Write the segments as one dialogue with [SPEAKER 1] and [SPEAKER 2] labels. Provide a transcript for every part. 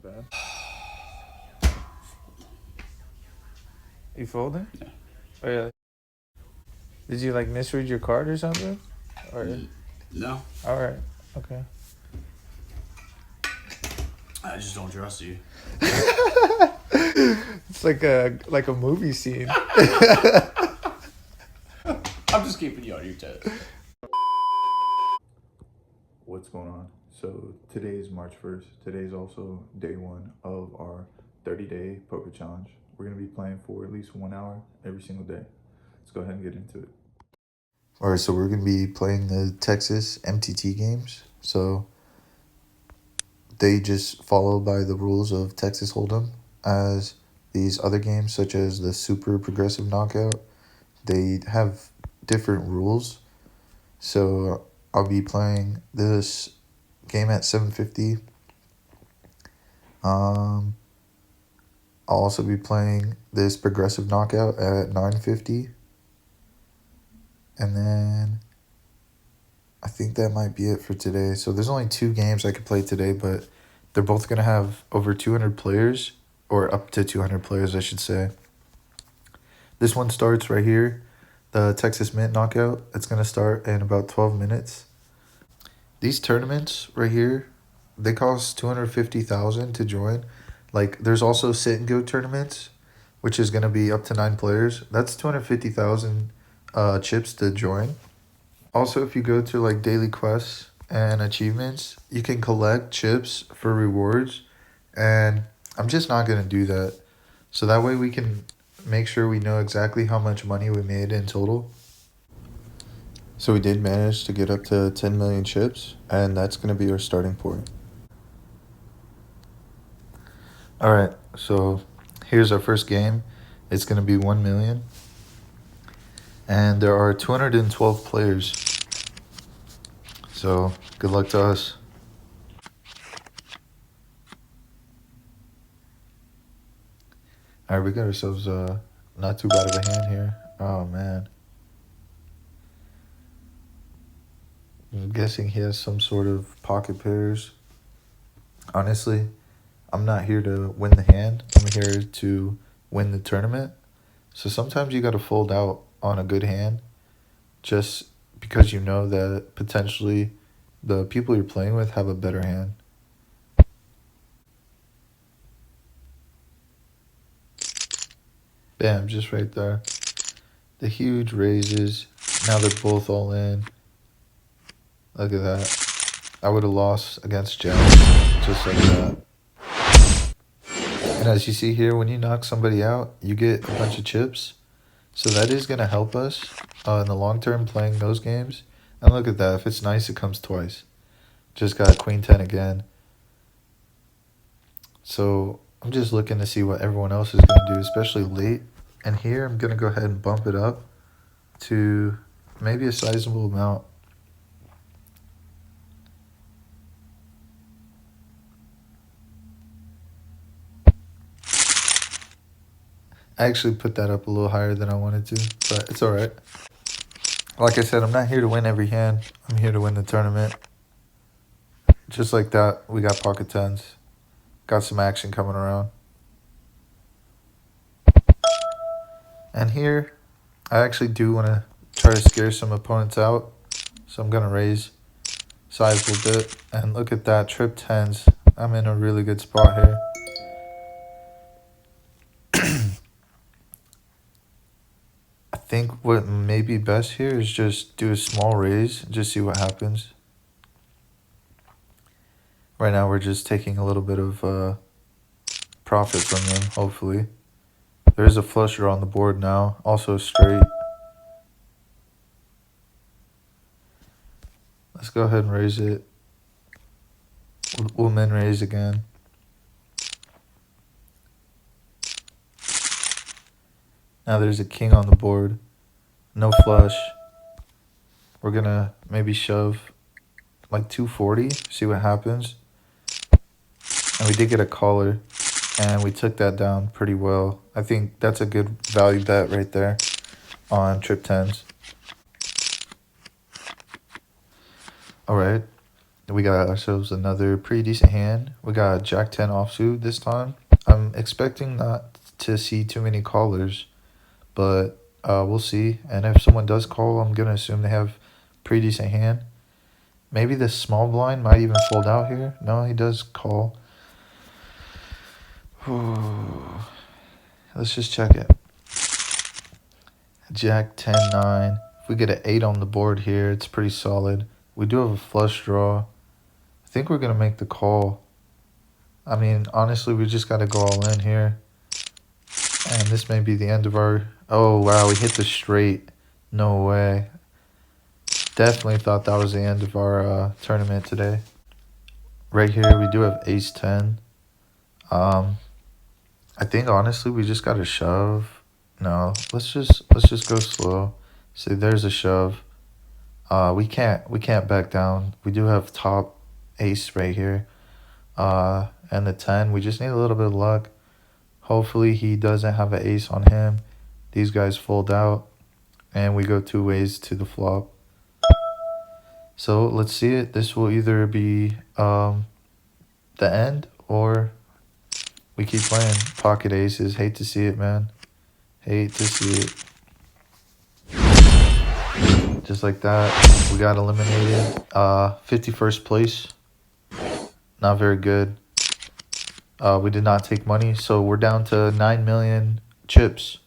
[SPEAKER 1] bad. You folding?
[SPEAKER 2] Yeah.
[SPEAKER 1] Oh yeah. Did you like misread your card or something? Or
[SPEAKER 2] No,
[SPEAKER 1] all right, okay.
[SPEAKER 2] I just don't trust you.
[SPEAKER 1] It's like a movie scene.
[SPEAKER 2] I'm just keeping you on your toes.
[SPEAKER 1] What's going on? So today is March 1st. Today is also day one of our 30-day poker challenge. We're gonna be playing for at least 1 hour every single day. Let's go ahead and get into it. All right, so we're gonna be playing the Texas MTT games. So they just follow by the rules of Texas Hold'em, as these other games, such as the Super Progressive Knockout, they have different rules. So I'll be playing this game at 7:50. I'll also be playing this Progressive Knockout at 9:50. And then I think that might be it for today. So there's only 2 games I could play today, but they're both going to have over 200 players, or up to 200 players, I should say. This one starts right here, the Texas Mint Knockout. It's going to start in about 12 minutes. These tournaments right here, they cost 250,000 to join. Like, there's also sit and go tournaments, which is going to be up to 9 players. That's 250,000 chips to join. Also, if you go to like daily quests and achievements, you can collect chips for rewards. And I'm just not going to do that. So that way we can make sure we know exactly how much money we made in total. So we did manage to get up to 10 million chips, and that's going to be our starting point. All right, so here's our first game. It's going to be 1 million. And there are 212 players. So good luck to us. All right, we got ourselves not too bad of a hand here. Oh, man. I'm guessing he has some sort of pocket pairs. Honestly, I'm not here to win the hand. I'm here to win the tournament. So sometimes you got to fold out on a good hand just because you know that potentially the people you're playing with have a better hand. Bam, just right there. The huge raises. Now they're both all in. Look at that. I would have lost against Jack just like that. And as you see here, when you knock somebody out, you get a bunch of chips. So that is going to help us in the long term playing those games. And look at that. If it's nice, it comes twice. Just got Queen 10 again. So I'm just looking to see what everyone else is going to do, especially late. And here I'm going to go ahead and bump it up to maybe a sizable amount. I actually put that up a little higher than I wanted to, but it's all right. Like I said, I'm not here to win every hand. I'm here to win the tournament. Just like that, we got pocket tens. Got some action coming around. And here, I actually do want to try to scare some opponents out. So I'm going to raise sizable bit. And look at that, trip tens. I'm in a really good spot here. I think what may be best here is just do a small raise and just see what happens. Right now we're just taking a little bit of profit from them, hopefully. There is a flush draw on the board now, also straight. Let's go ahead and raise it. We'll min raise again. Now there's a king on the board. No flush. We're gonna maybe shove like 240, see what happens. And we did get a caller, and we took that down pretty well. I think that's a good value bet right there on trip tens. All right, We got ourselves another pretty decent hand. We got Jack 10 offsuit this time. I'm expecting not to see too many callers, but we'll see. And if someone does call, I'm gonna assume they have pretty decent hand. Maybe the small blind might even fold out here. No, he does call. Let's just check it. Jack 10 9. If we get an 8 on the board here, it's pretty solid. We do have a flush draw. I think we're gonna make the call. I mean, honestly, we just gotta go all in here. And this may be the end of our... Oh, wow, we hit the straight. No way. Definitely thought that was the end of our tournament today. Right here, we do have ace 10. I think, honestly, we just gotta shove. No, let's just go slow. See, there's a shove. We can't back down. We do have top ace right here. And the 10, we just need a little bit of luck. Hopefully he doesn't have an ace on him. These guys fold out, and we go two ways to the flop. So let's see it. This will either be the end, or we keep playing. Pocket aces. Hate to see it, man. Hate to see it. Just like that, we got eliminated. 51st place. Not very good. We did not take money, so we're down to 9 million chips.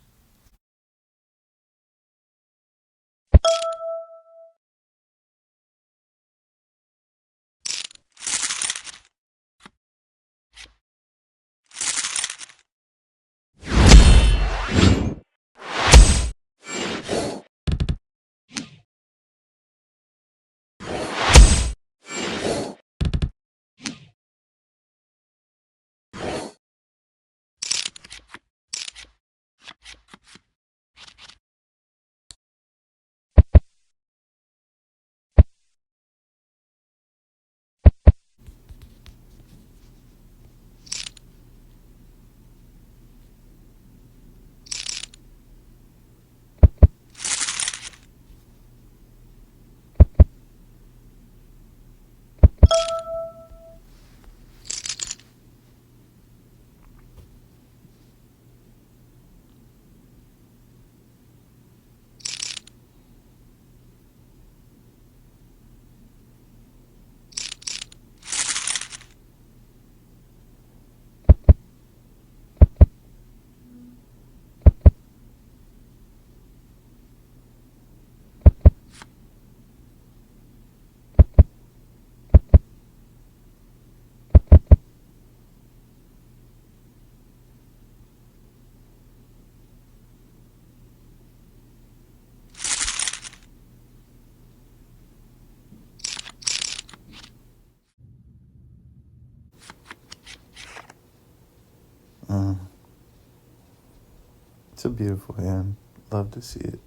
[SPEAKER 1] It's a beautiful hand. Love to see it.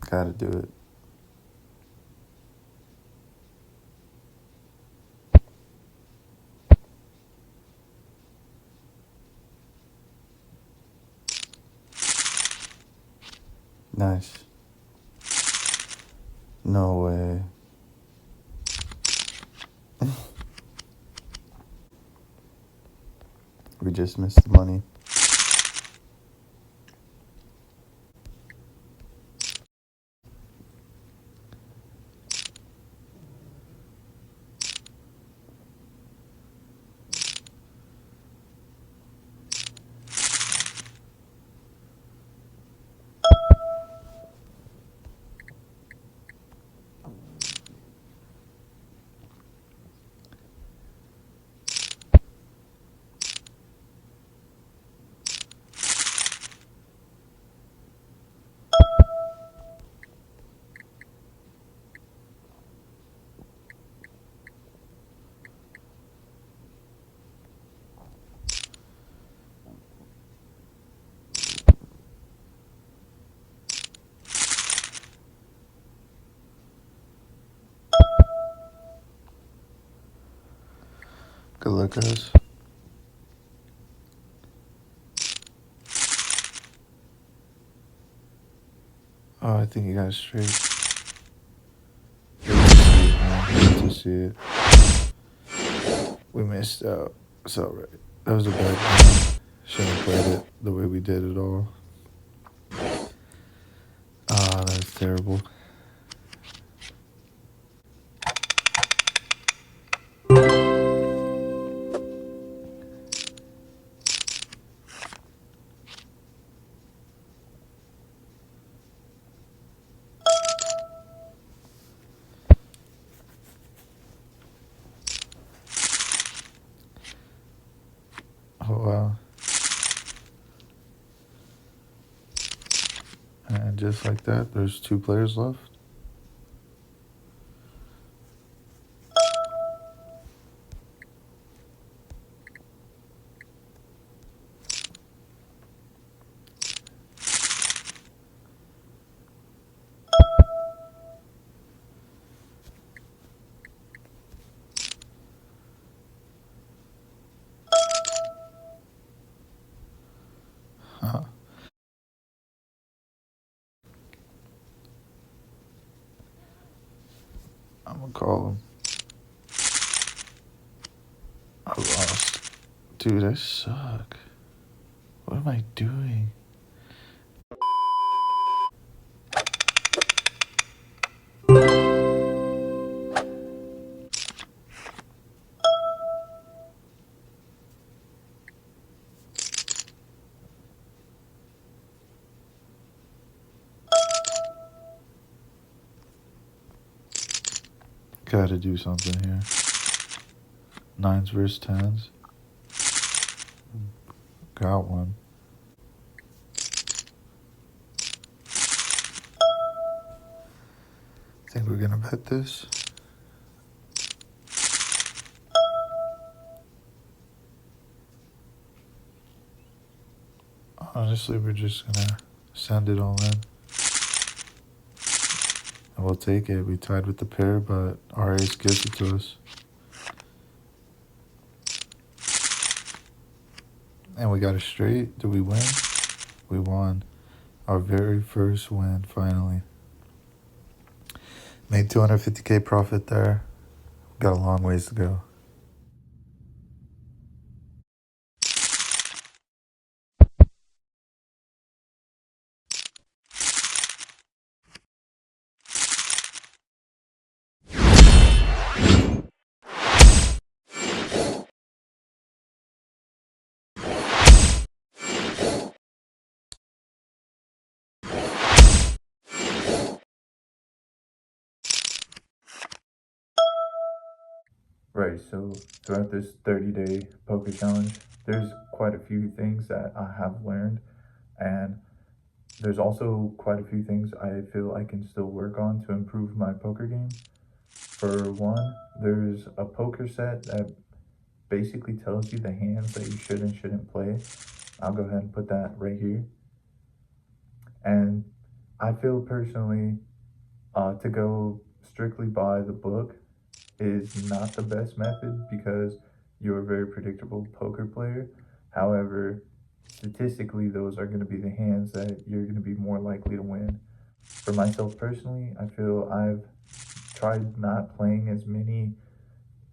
[SPEAKER 1] Gotta do it. Nice. No way. We just missed the money. Good luck, guys. Oh, I think you got it straight. Hate to see it. We missed out. It's alright. That was a bad game. Shouldn't have played it the way we did it all. Ah, that's terrible. Oh wow. And just like that, there's 2 players left. I'm gonna call him. I lost. Dude, I suck. What am I doing? Gotta do something here. 9s versus 10s. Got one. Think we're gonna bet this? Honestly, we're just gonna send it all in. And we'll take it. We tied with the pair, but our ace gives it to us. And we got it straight. Did we win? We won. Our very first win, finally. Made 250K profit there. Got a long ways to go. Right, so throughout this 30-day poker challenge, there's quite a few things that I have learned, and there's also quite a few things I feel I can still work on to improve my poker game. For one, there's a poker set that basically tells you the hands that you should and shouldn't play. I'll go ahead and put that right here. And I feel personally to go strictly by the book is not the best method because you're a very predictable poker player. However, statistically, those are going to be the hands that you're going to be more likely to win. For myself personally, I feel I've tried not playing as many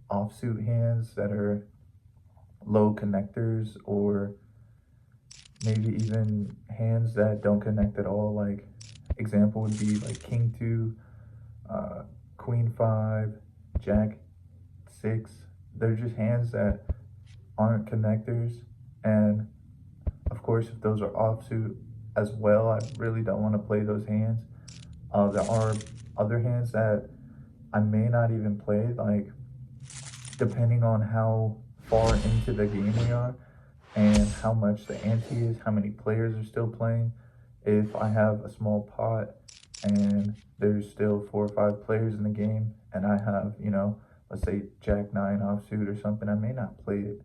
[SPEAKER 1] offsuit hands that are low connectors, or maybe even hands that don't connect at all. Like example would be like king 2, queen 5, jack 6. They're just hands that aren't connectors, and of course if those are offsuit as well, I really don't want to play those hands. There are other hands that I may not even play, like depending on how far into the game we are and how much the ante is, how many players are still playing. If I have a small pot and there's still 4 or 5 players in the game and I have, let's say jack 9 offsuit or something, I may not play it.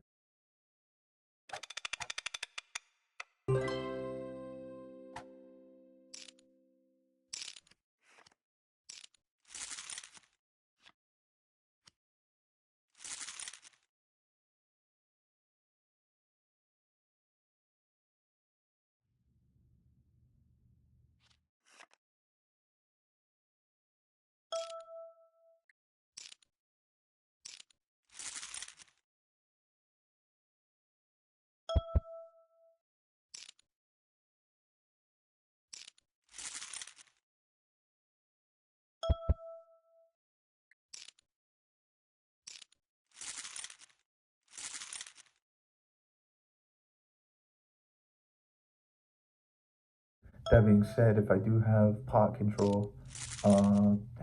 [SPEAKER 1] That being said, if I do have pot control,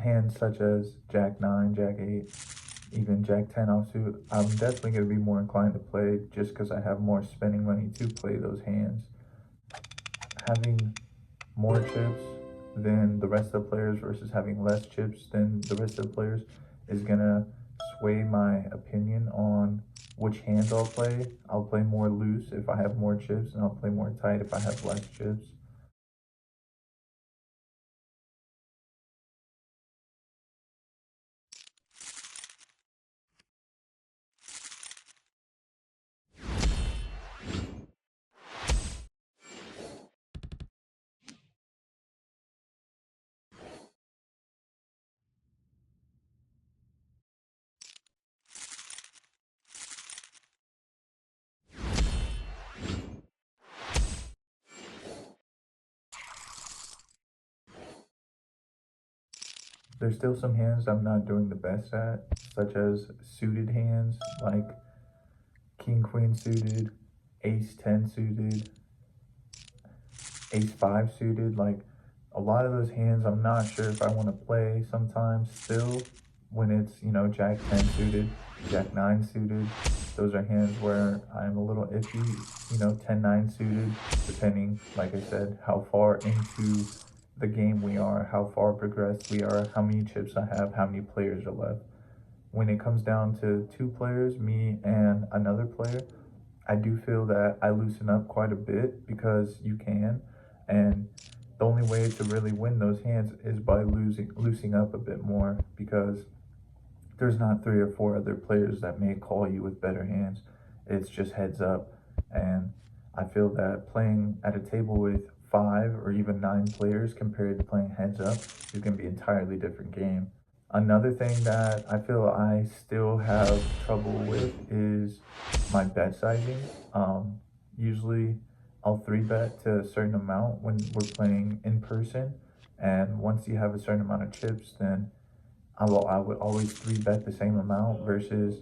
[SPEAKER 1] hands such as Jack 9, Jack 8, even Jack 10 offsuit, I'm definitely going to be more inclined to play just because I have more spending money to play those hands. Having more chips than the rest of the players versus having less chips than the rest of the players is going to sway my opinion on which hands I'll play. I'll play more loose if I have more chips, and I'll play more tight if I have less chips. There's still some hands I'm not doing the best at, such as suited hands like King Queen suited, Ace 10 suited, Ace 5 suited. Like a lot of those hands, I'm not sure if I want to play sometimes still when it's, Jack 10 suited, Jack 9 suited. Those are hands where I'm a little iffy, 10-9 suited, depending, like I said, how far into the game we are, how far progressed we are, how many chips I have, how many players are left. When it comes down to two players, me and another player, I do feel that I loosen up quite a bit because you can, and the only way to really win those hands is by losing up a bit more because there's not three or four other players that may call you with better hands. It's just heads up, and I feel that playing at a table with 5 or even 9 players compared to playing heads up is going to be an entirely different game. Another thing that I feel I still have trouble with is my bet sizing. Usually, I'll 3 bet to a certain amount when we're playing in person, and once you have a certain amount of chips, then I would always 3 bet the same amount versus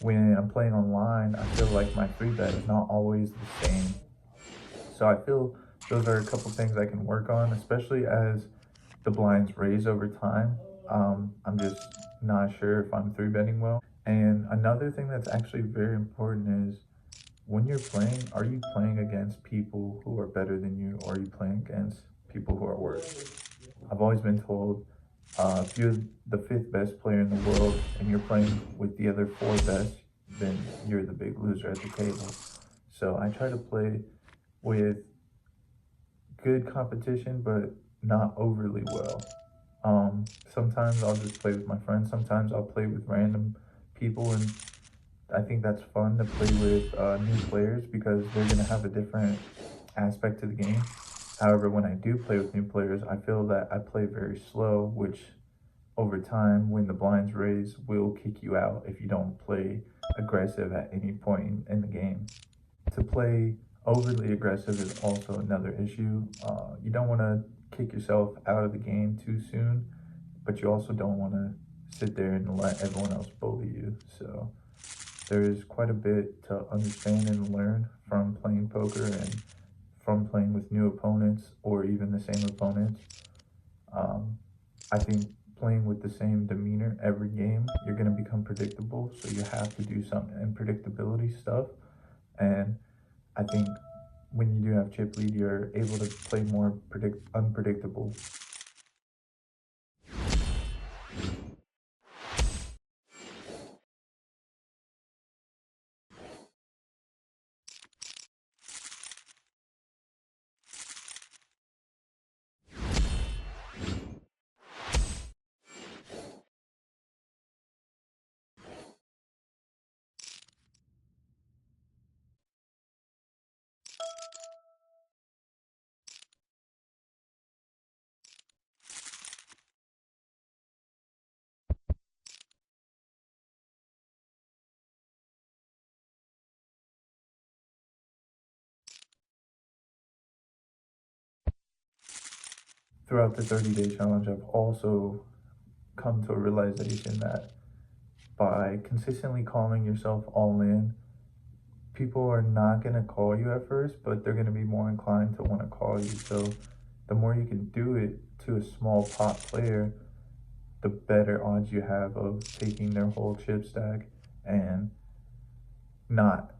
[SPEAKER 1] when I'm playing online, I feel like my 3 bet is not always the same. So I feel those are a couple things I can work on, especially as the blinds raise over time. I'm just not sure if I'm 3 betting well. And another thing that's actually very important is when you're playing, are you playing against people who are better than you, or are you playing against people who are worse? I've always been told if you're the fifth best player in the world and you're playing with the other four best, then you're the big loser at the table. So I try to play with good competition, but not overly well. Sometimes I'll just play with my friends. Sometimes I'll play with random people, and I think that's fun to play with new players because they're gonna have a different aspect to the game. However, when I do play with new players, I feel that I play very slow, which over time, when the blinds raise, will kick you out if you don't play aggressive at any point in the game. To play overly aggressive is also another issue. You don't want to kick yourself out of the game too soon, but you also don't want to sit there and let everyone else bully you. So there is quite a bit to understand and learn from playing poker and from playing with new opponents or even the same opponents. Um, I think playing with the same demeanor every game, you're going to become predictable. So you have to do some unpredictability stuff. And I think when you do have chip lead, you're able to play more unpredictable. Throughout the 30-day challenge, I've also come to a realization that by consistently calling yourself all in, people are not going to call you at first, but they're going to be more inclined to want to call you. So
[SPEAKER 3] the more you can do it to a small pot player, the better odds you have of taking their whole chip stack and not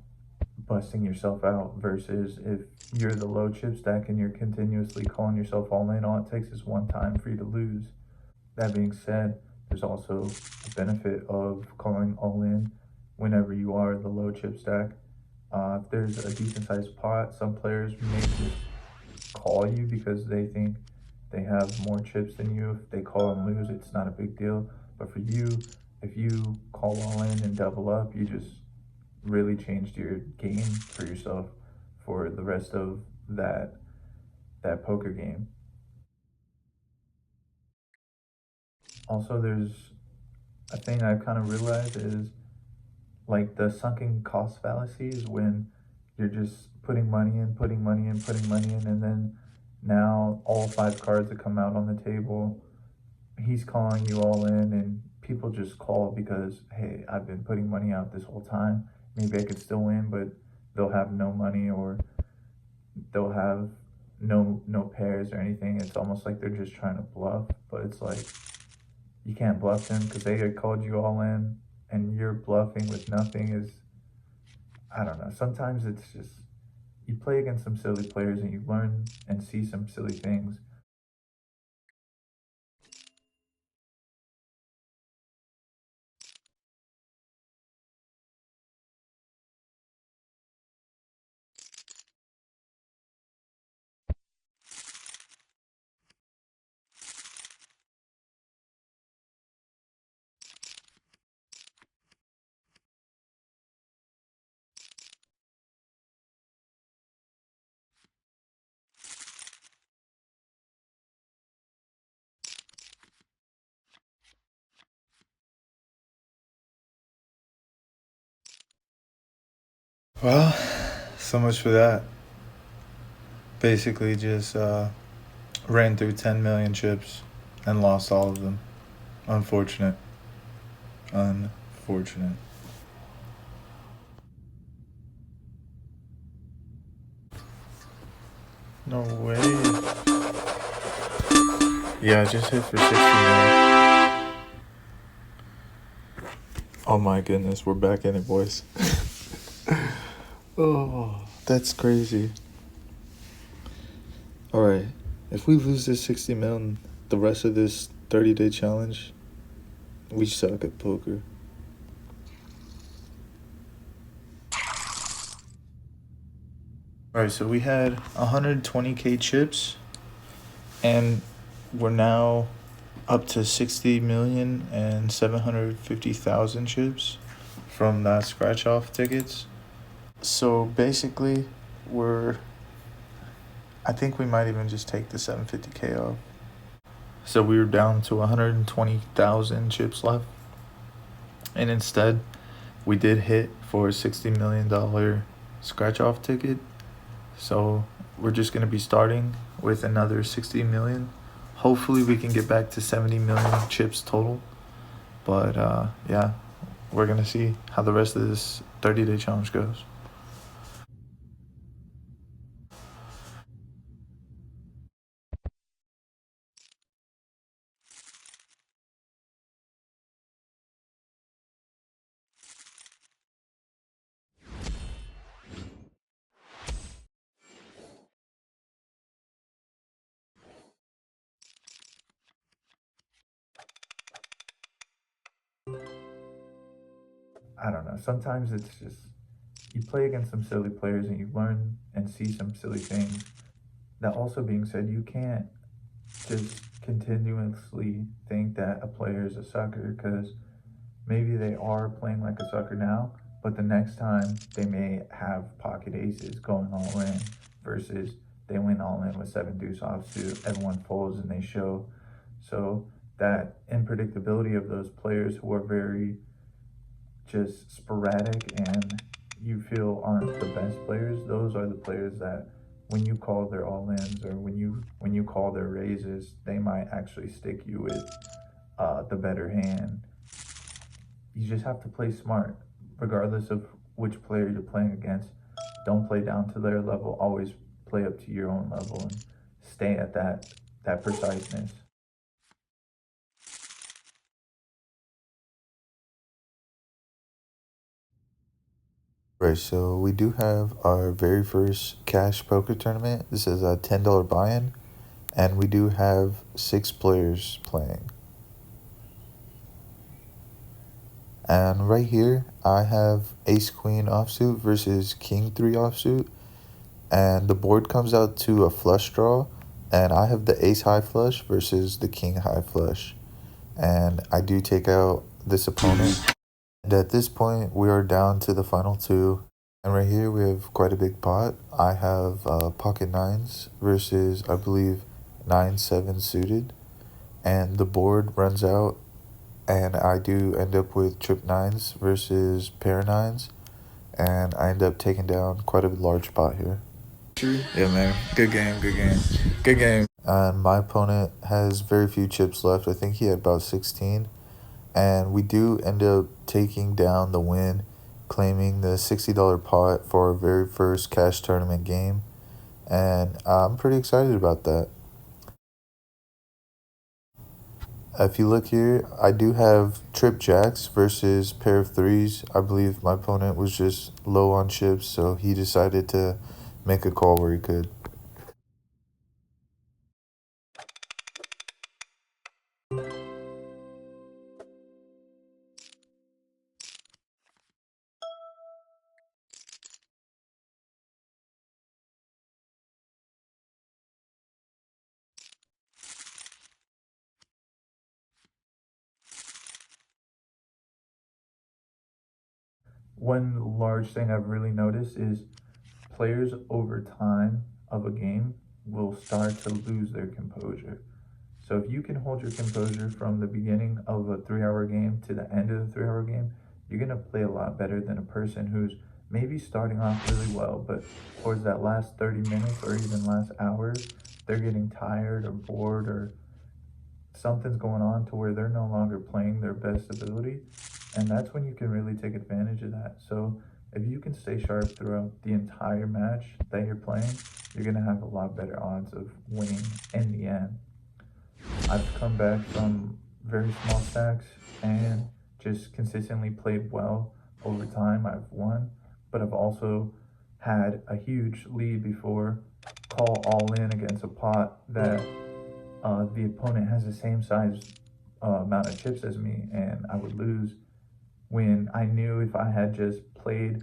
[SPEAKER 3] busting yourself out. Versus if you're the low chip stack and you're continuously calling yourself all in, all it takes is one time for you to lose. That being said, there's also a benefit of calling all in whenever you are the low chip stack. If there's a decent sized pot, some players may just call you because they think they have more chips than you. If they call and lose, it's not a big deal. But for you, if you call all in and double up, you just really changed your game for yourself for the rest of that poker game. Also, there's a thing I've kind of realized is like the sunken cost fallacy is when you're just putting money in, putting money in, putting money in, and then now all five cards that come out on the table, he's calling you all in, and people just call because, hey, I've been putting money out this whole time. Maybe I could still win, but they'll have no money or they'll have no pairs or anything. It's almost like they're just trying to bluff, but it's like you can't bluff them because they called you all in, and you're bluffing with nothing. Is I don't know. Sometimes it's just you play against some silly players and you learn and see some silly things.
[SPEAKER 1] Well, so much for that. Basically, just ran through 10 million chips and lost all of them. Unfortunate. Unfortunate. No way. Yeah, I just hit for 60 million. Oh my goodness, we're back in it, boys. Oh, that's crazy. Alright, if we lose this 60 million, the rest of this 30-day challenge, we suck at poker. Alright, so we had 120k chips, and we're now up to 60,750,000 chips from that scratch off tickets. So basically, I think we might even just take the 750k off. So we were down to 120,000 chips left. And instead, we did hit for a $60 million scratch off ticket. So we're just going to be starting with another 60 million. Hopefully we can get back to 70 million chips total. But yeah, we're going to see how the rest of this 30-day challenge goes.
[SPEAKER 3] I don't know. Sometimes it's just you play against some silly players and you learn and see some silly things. That also being said, you can't just continuously think that a player is a sucker because maybe they are playing like a sucker now, but the next time they may have pocket aces going all in versus they went all in with seven deuce offsuit, everyone folds and they show. So that unpredictability of those players who are very just sporadic and you feel aren't the best players, those are the players that when you call their all-ins or when you call their raises, they might actually stick you with the better hand. You just have to play smart, regardless of which player you're playing against. Don't play down to their level. Always play up to your own level and stay at that preciseness.
[SPEAKER 1] Right, so we do have our very first cash poker tournament. This is a $10 buy-in, and we do have 6 players playing. And right here, I have Ace Queen offsuit versus King 3 offsuit, and the board comes out to a flush draw, and I have the Ace high flush versus the King high flush, and I do take out this opponent. And at this point, we are down to the final 2. And right here, we have quite a big pot. I have pocket 9s versus, I believe, 9-7 suited. And the board runs out, and I do end up with trip 9s versus pair 9s. And I end up taking down quite a large pot here. Yeah, man. Good game, good game. Good game. And my opponent has very few chips left. I think he had about 16. And we do end up taking down the win, claiming the $60 pot for our very first cash tournament game. And I'm pretty excited about that. If you look here, I do have trip jacks versus pair of 3s. I believe my opponent was just low on chips, so he decided to make a call where he could.
[SPEAKER 3] One large thing I've really noticed is players over time of a game will start to lose their composure. So if you can hold your composure from the beginning of a 3 hour game to the end of the 3 hour game, you're going to play a lot better than a person who's maybe starting off really well, but towards that last 30 minutes or even last hour, they're getting tired or bored or something's going on to where they're no longer playing their best ability. And that's when you can really take advantage of that. So if you can stay sharp throughout the entire match that you're playing, you're going to have a lot better odds of winning in the end. I've come back from very small stacks and just consistently played well over time. I've won, but I've also had a huge lead before, call all in against a pot that the opponent has the same size amount of chips as me, and I would lose when I knew if I had just played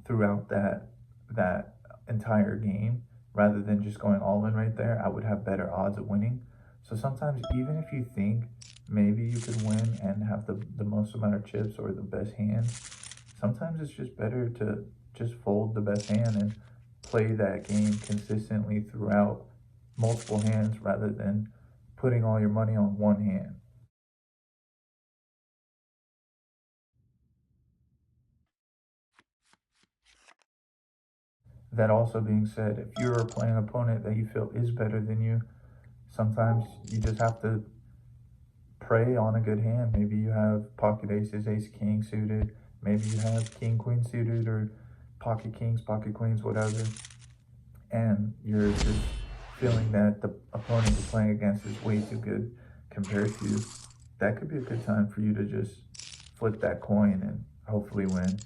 [SPEAKER 3] throughout that entire game rather than just going all in right there, I would have better odds of winning. So sometimes even if you think maybe you could win and have the most amount of chips or the best hand, sometimes it's just better to just fold the best hand and play that game consistently throughout multiple hands rather than putting all your money on one hand. That also being said, if you're playing an opponent that you feel is better than you, sometimes you just have to prey on a good hand. Maybe you have pocket aces, ace king suited. Maybe you have king queen suited or pocket kings, pocket queens, whatever. And you're just feeling that the opponent you're playing against is way too good compared to you. That could be a good time for you to just flip that coin and hopefully win.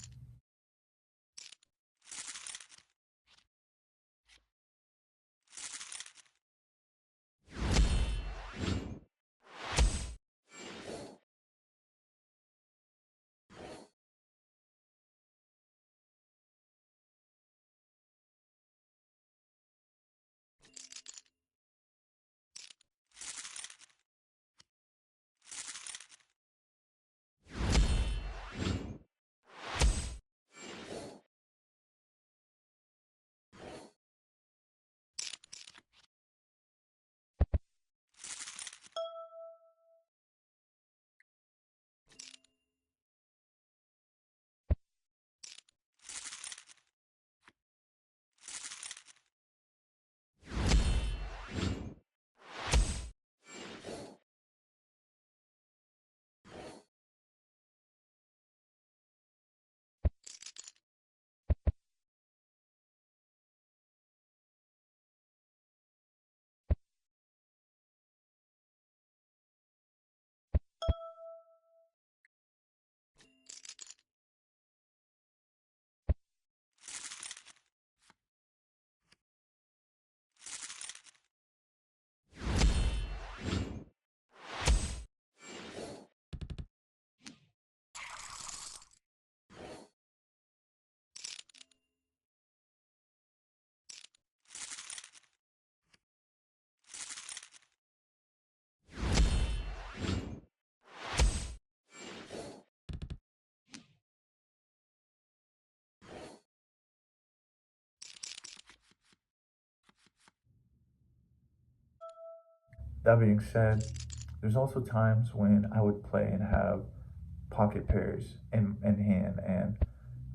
[SPEAKER 3] That being said, there's also times when I would play and have pocket pairs in hand, and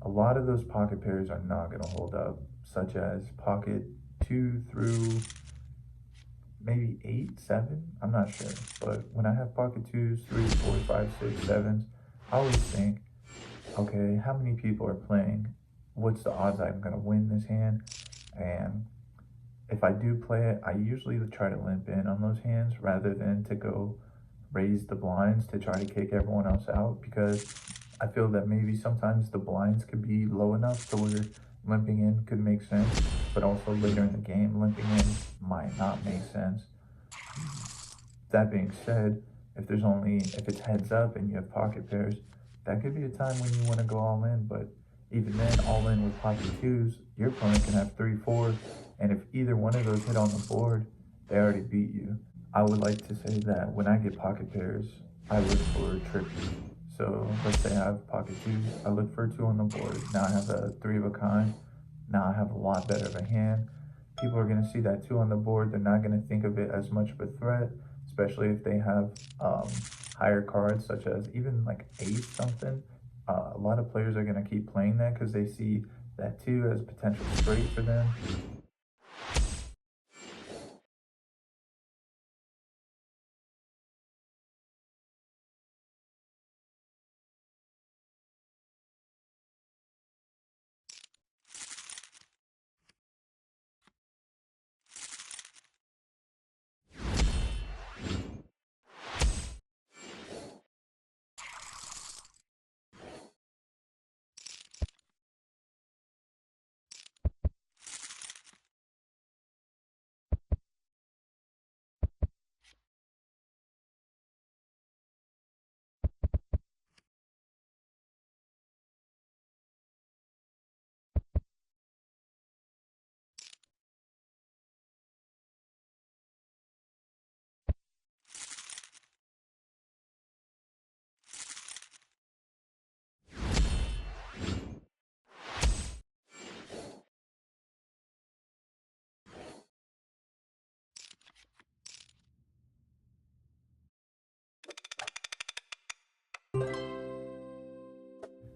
[SPEAKER 3] a lot of those pocket pairs are not going to hold up, such as pocket 2 through maybe 8, 7. I'm not sure. But when I have pocket 2s, 3s, 4s, 5s, 6s, 7s, I always think, okay, how many people are playing? What's the odds I'm going to win this hand? And if I do play it, I usually try to limp in on those hands rather than to go raise the blinds to try to kick everyone else out, because I feel that maybe sometimes the blinds could be low enough to where limping in could make sense, but also later in the game, limping in might not make sense. That being said, if it's heads up and you have pocket pairs, that could be a time when you want to go all in. But even then, all in with pocket 2s, your opponent can have 3, 4, and if either one of those hit on the board, they already beat you. I would like to say that when I get pocket pairs, I look for tricky. So let's say I have pocket 2s, I look for a 2 on the board. Now I have a 3 of a kind. Now I have a lot better of a hand. People are going to see that 2 on the board. They're not going to think of it as much of a threat, especially if they have higher cards, such as even like ace something. A lot of players are going to keep playing that because they see that 2 as potential straight for them.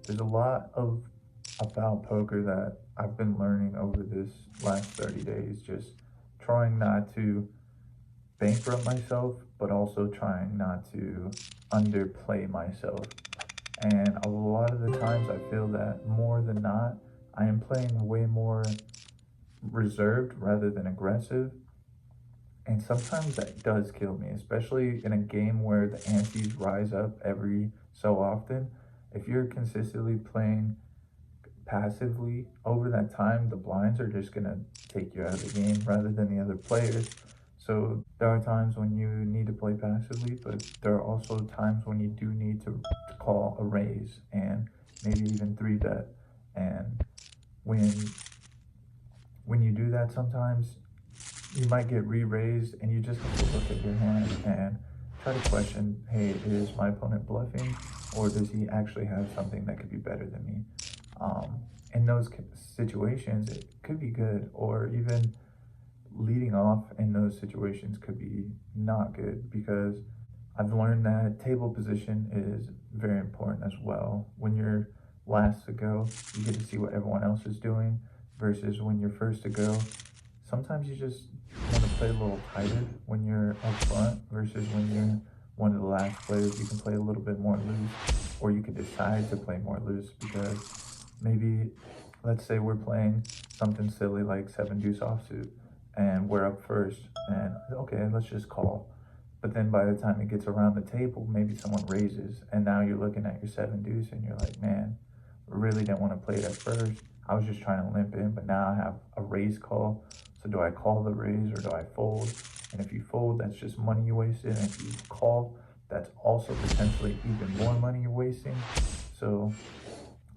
[SPEAKER 3] There's a lot of about poker that I've been learning over this last 30 days, just trying not to bankrupt myself, but also trying not to underplay myself. And a lot of the times I feel that more than not, I am playing way more reserved rather than aggressive. And sometimes that does kill me, especially in a game where the antes rise up every so often. If you're consistently playing passively over that time, the blinds are just going to take you out of the game rather than the other players. So there are times when you need to play passively, but there are also times when you do need to call a raise and maybe even 3-bet. And when when you do that, sometimes you might get re-raised, and you just have to look at your hand and try to question, hey, is my opponent bluffing, or does he actually have something that could be better than me? In those situations, it could be good, or even leading off in those situations could be not good, because I've learned that table position is very important as well. When you're last to go, you get to see what everyone else is doing, versus when you're first to go. Sometimes you just want to play a little tighter when you're up front, versus when you're one of the last players. You can play a little bit more loose, or you could decide to play more loose, because maybe, let's say we're playing something silly like 7 deuce offsuit, and we're up first, and okay, let's just call. But then by the time it gets around the table, maybe someone raises, and now you're looking at your 7 deuce, and you're like, man, really didn't want to play it at first. I was just trying to limp in, but now I have a raise call. So do I call the raise or do I fold? And if you fold, that's just money you wasted. And if you call, that's also potentially even more money you're wasting. So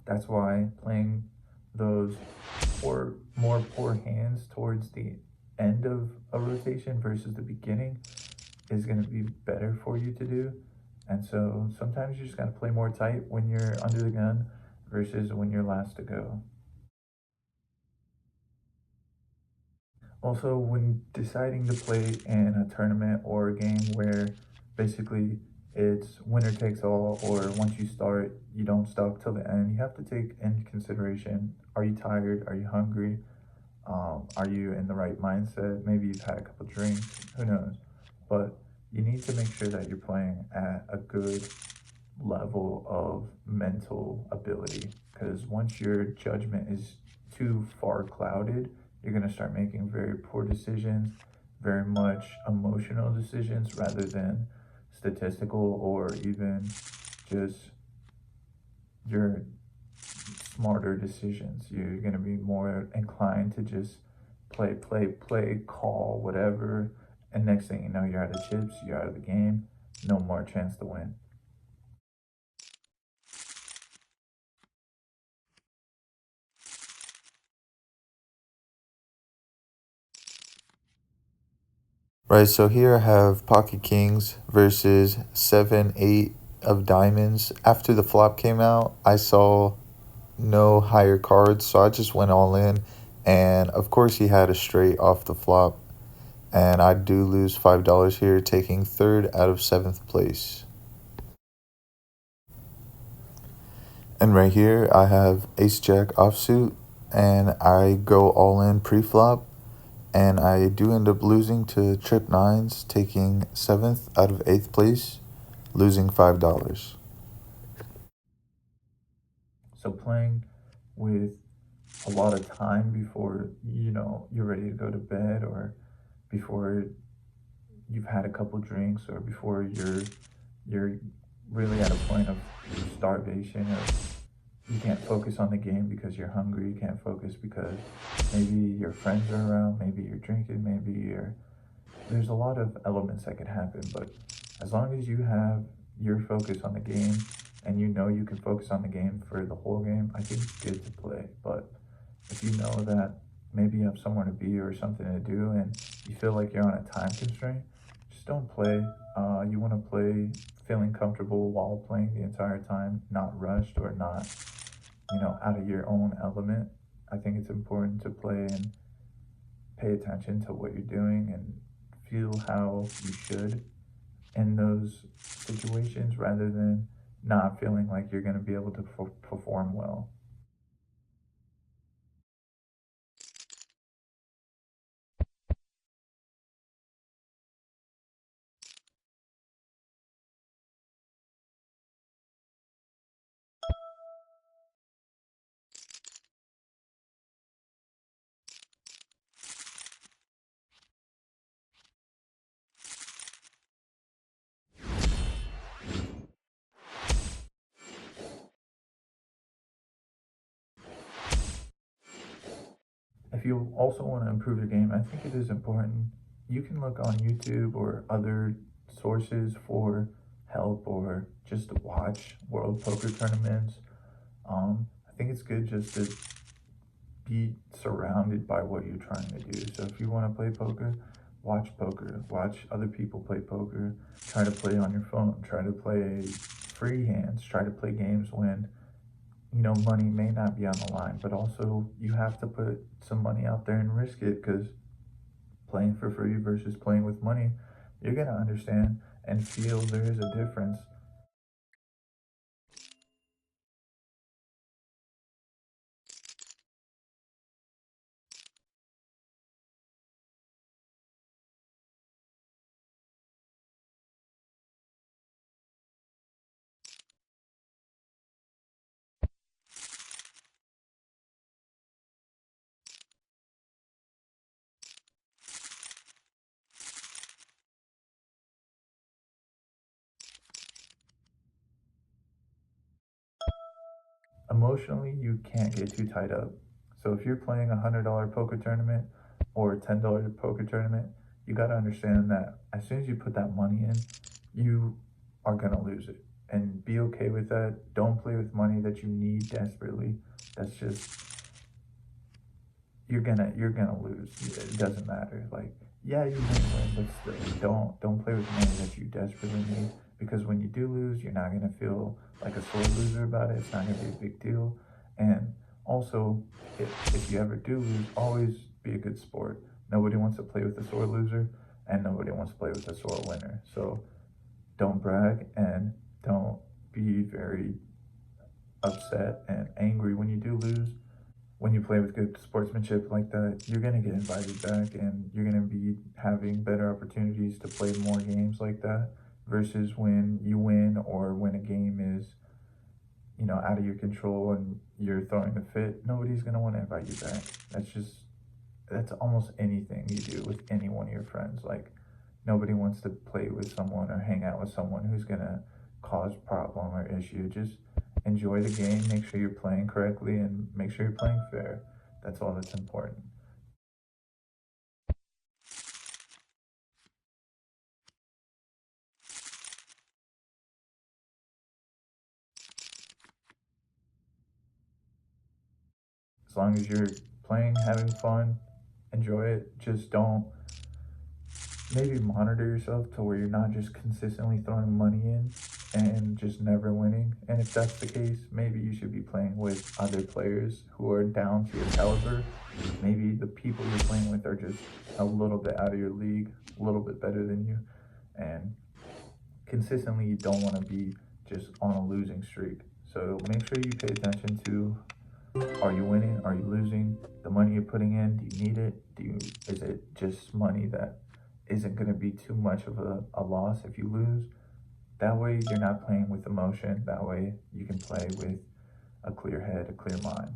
[SPEAKER 3] that's why playing those more poor hands towards the end of a rotation versus the beginning is going to be better for you to do. And so sometimes you just got to play more tight when you're under the gun versus when you're last to go. Also, when deciding to play in a tournament or a game where basically it's winner takes all, or once you start, you don't stop till the end, you have to take into consideration, are you tired? Are you hungry? Are you in the right mindset? Maybe you've had a couple drinks, who knows? But you need to make sure that you're playing at a good level of mental ability, because once your judgment is too far clouded, you're going to start making very poor decisions, very much emotional decisions rather than statistical or even just your smarter decisions. You're going to be more inclined to just play, call, whatever. And next thing you know, you're out of chips, you're out of the game, no more chance to win.
[SPEAKER 1] Right, so here I have Pocket Kings versus 7 8 of diamonds. After the flop came out, I saw no higher cards, so I just went all in. And of course, he had a straight off the flop. And I do lose $5 here, taking third out of seventh place. And right here, I have Ace Jack offsuit, and I go all in pre flop. And I do end up losing to trip nines, taking seventh out of eighth place, losing $5.
[SPEAKER 3] So playing with a lot of time before you're ready to go to bed, or before you've had a couple drinks, or before you're really at a point of starvation, or you can't focus on the game because you're hungry, you can't focus because maybe your friends are around, maybe you're drinking, maybe there's a lot of elements that could happen. But as long as you have your focus on the game, and you can focus on the game for the whole game, I think it's good to play. But if you know that maybe you have somewhere to be or something to do, and you feel like you're on a time constraint, just don't play. You want to play feeling comfortable while playing the entire time, not rushed or not, out of your own element. I think it's important to play and pay attention to what you're doing and feel how you should in those situations, rather than not feeling like you're going to be able to perform well. If you also want to improve your game, I think it is important. You can look on YouTube or other sources for help, or just to watch world poker tournaments. I think it's good just to be surrounded by what you're trying to do. So if you want to play poker, watch other people play poker, try to play on your phone, try to play free hands, try to play games when money may not be on the line, but also you have to put some money out there and risk it, because playing for free versus playing with money, you're going to understand and feel there is a difference. Emotionally, you can't get too tied up. So if you're playing $100 poker tournament or a $10 poker tournament, you got to understand that as soon as you put that money in, you are going to lose it. And be okay with that. Don't play with money that you need desperately. That's just, you're gonna lose. It doesn't matter. Like, yeah, you may win, but still, don't play with money that you desperately need, because when you do lose, you're not gonna feel like a sore loser about it. It's not gonna be a big deal. And also, if you ever do lose, always be a good sport. Nobody wants to play with a sore loser, and nobody wants to play with a sore winner. So don't brag and don't be very upset and angry when you do lose. When you play with good sportsmanship like that, you're going to get invited back and you're going to be having better opportunities to play more games like that versus when you win or when a game is, out of your control and you're throwing a fit. Nobody's going to want to invite you back. That's almost anything you do with any one of your friends. Like, nobody wants to play with someone or hang out with someone who's going to cause problem or issue. Just enjoy the game, make sure you're playing correctly, and make sure you're playing fair. That's all that's important. As long as you're playing, having fun, enjoy it. Just don't maybe monitor yourself to where you're not just consistently throwing money in and just never winning. And if that's the case, maybe you should be playing with other players who are down to your caliber. Maybe the people you're playing with are just a little bit out of your league, a little bit better than you. And consistently, you don't want to be just on a losing streak. So make sure you pay attention to, are you winning? Are you losing? The money you're putting in, do you need it? Is it just money that isn't going to be too much of a loss if you lose? That way you're not playing with emotion. That way you can play with a clear head, a clear mind.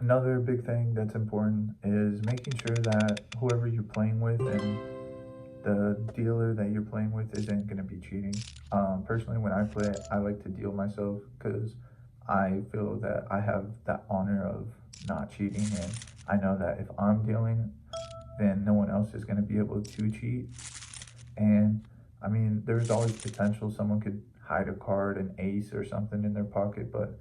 [SPEAKER 3] Another big thing that's important is making sure that whoever you're playing with and the dealer that you're playing with isn't going to be cheating. Personally, when I play, I like to deal myself because I feel that I have that honor of not cheating, and I know that if I'm dealing, then no one else is going to be able to cheat. And I mean, there's always potential someone could hide a card, an ace or something in their pocket, but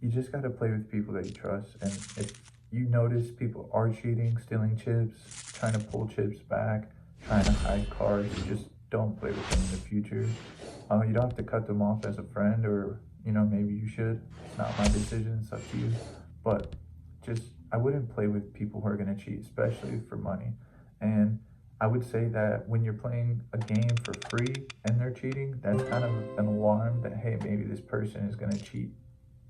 [SPEAKER 3] you just got to play with people that you trust. And if you notice people are cheating, stealing chips, trying to pull chips back, trying to hide cards, just don't play with them in the future. You don't have to cut them off as a friend, or maybe you should. It's not my decision, it's up to you. But just, I wouldn't play with people who are going to cheat, especially for money. And I would say that when you're playing a game for free and they're cheating, that's kind of an alarm that, hey, maybe this person is going to cheat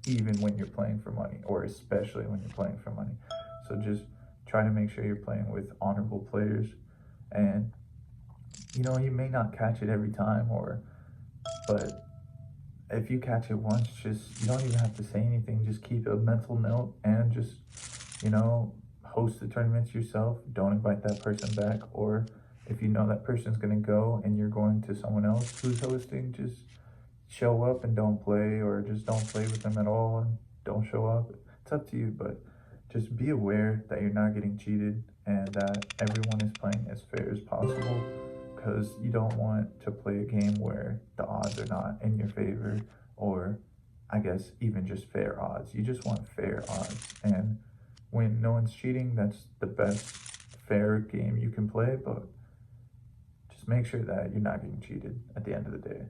[SPEAKER 3] even when you're playing for money, or especially when you're playing for money. So just try to make sure you're playing with honorable players. And you may not catch it every time, but if you catch it once, just, you don't even have to say anything. Just keep a mental note and just, host the tournaments yourself. Don't invite that person back. Or if you know that person's going to go and you're going to someone else who's hosting, just show up and don't play, or just don't play with them at all and don't show up. It's up to you, but just be aware that you're not getting cheated and that everyone is playing as fair as possible, because you don't want to play a game where the odds are not in your favor, or I guess even just fair odds. You just want fair odds. And when no one's cheating, that's the best fair game you can play, but just make sure that you're not getting cheated at the end of the day.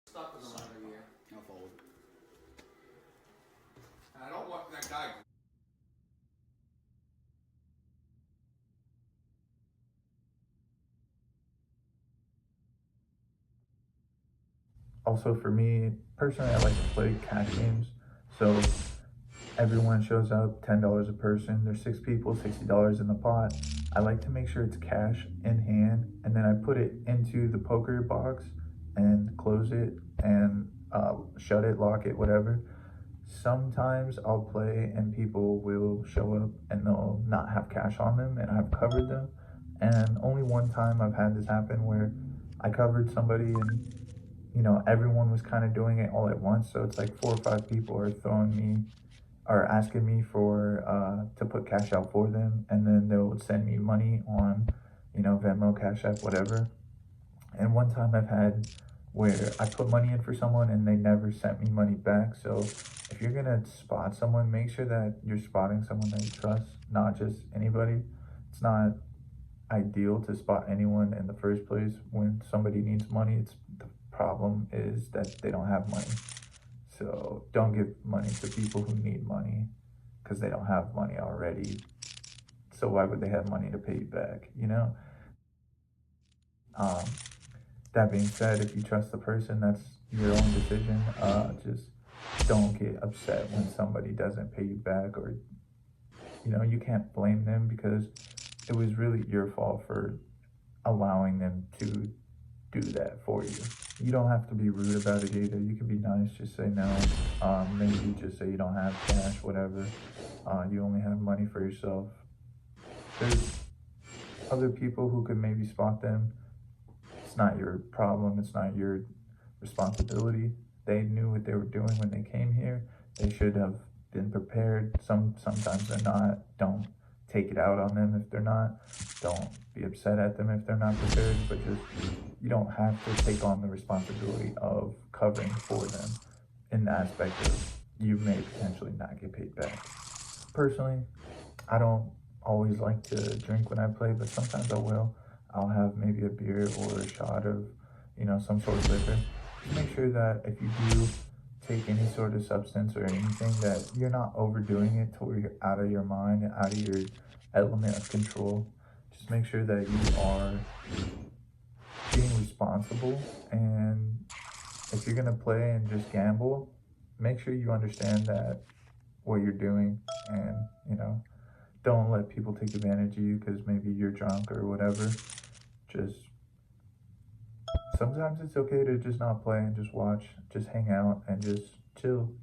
[SPEAKER 2] Stop the line here. I'll fold. I don't want that guy.
[SPEAKER 3] Also, for me personally, I like to play cash games. So everyone shows up, $10 a person. There's 6 people, $60 in the pot. I like to make sure it's cash in hand, and then I put it into the poker box and close it and shut it, lock it, whatever. Sometimes I'll play and people will show up and they'll not have cash on them, and I've covered them. And only one time I've had this happen where I covered somebody and everyone was kind of doing it all at once. So it's like 4 or 5 people are throwing me or asking me for to put cash out for them, and then they'll send me money on, Venmo, Cash App, whatever. And one time I've had where I put money in for someone and they never sent me money back. So if you're gonna spot someone, make sure that you're spotting someone that you trust, not just anybody. It's not ideal to spot anyone in the first place when somebody needs money. It's the problem is that they don't have money. So don't give money to people who need money because they don't have money already. So why would they have money to pay you back, Um, that being said, if you trust the person, that's your own decision. Just don't get upset when somebody doesn't pay you back, or, you can't blame them because it was really your fault for allowing them to do that for you. You don't have to be rude about it either. You can be nice, just say no. Maybe just say you don't have cash, whatever. You only have money for yourself. There's other people who could maybe spot them. It's not your problem. It's not your responsibility. They knew what they were doing when they came here. They should have been prepared. Sometimes they're not. Don't take it out on them if they're not. Don't be upset at them if they're not prepared, but just you don't have to take on the responsibility of covering for them in the aspect of you may potentially not get paid back. Personally, I don't always like to drink when I play, but sometimes I will. I'll have maybe a beer or a shot of, some sort of liquor. Just make sure that if you do take any sort of substance or anything, that you're not overdoing it to where you're out of your mind and out of your element of control. Just make sure that you are being responsible, and if you're gonna play and just gamble, make sure you understand that what you're doing, and don't let people take advantage of you because maybe you're drunk or whatever. Just sometimes it's okay to just not play and just watch, just hang out and just chill.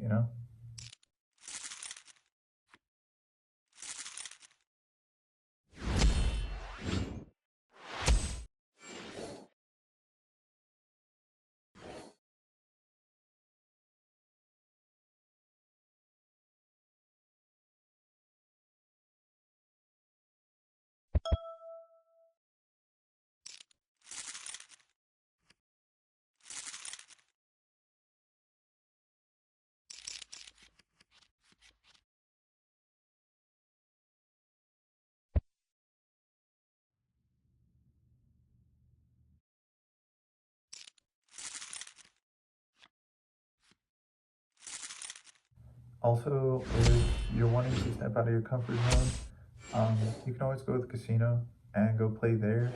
[SPEAKER 3] Also, if you're wanting to step out of your comfort zone, you can always go to the casino and go play there.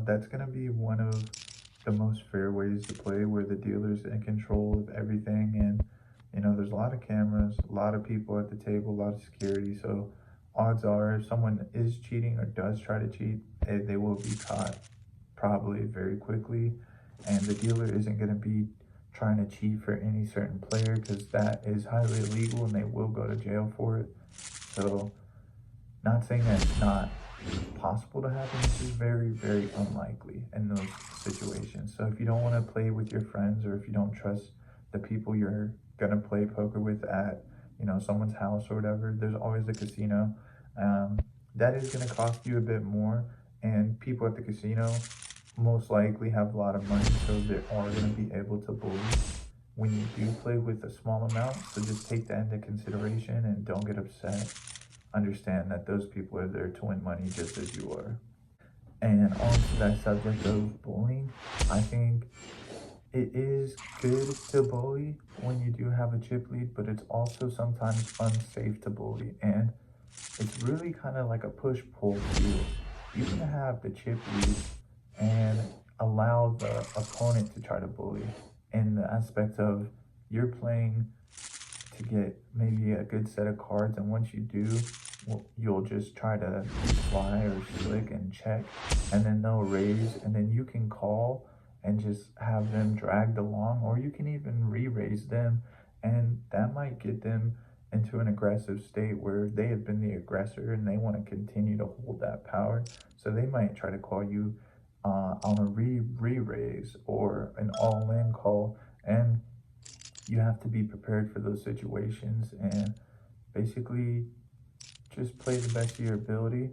[SPEAKER 3] That's gonna be one of the most fair ways to play, where the dealer's in control of everything, and there's a lot of cameras, a lot of people at the table, a lot of security. So odds are, if someone is cheating or does try to cheat, they will be caught probably very quickly, and the dealer isn't gonna be trying to cheat for any certain player because that is highly illegal and they will go to jail for it. So, not saying that it's not possible to happen, it's just very, very unlikely in those situations. So if you don't want to play with your friends, or if you don't trust the people you're gonna play poker with at, someone's house or whatever. There's always a casino. Um, that is gonna cost you a bit more, and people at the casino most likely have a lot of money, so they are gonna be able to bully when you do play with a small amount. So just take that into consideration and don't get upset. Understand that those people are there to win money just as you are. And on to that subject of bullying, I think it is good to bully when you do have a chip lead, but it's also sometimes unsafe to bully. And it's really kind of like a push-pull field. You can have the chip lead and allow the opponent to try to bully in the aspect of you're playing to get maybe a good set of cards, and once you do, you'll just try to fly or slick and check, and then they'll raise, and then you can call and just have them dragged along, or you can even re-raise them, and that might get them into an aggressive state where they have been the aggressor and they want to continue to hold that power. So they might try to call you on a re-raise or an all-in call, and you have to be prepared for those situations and basically just play the best of your ability.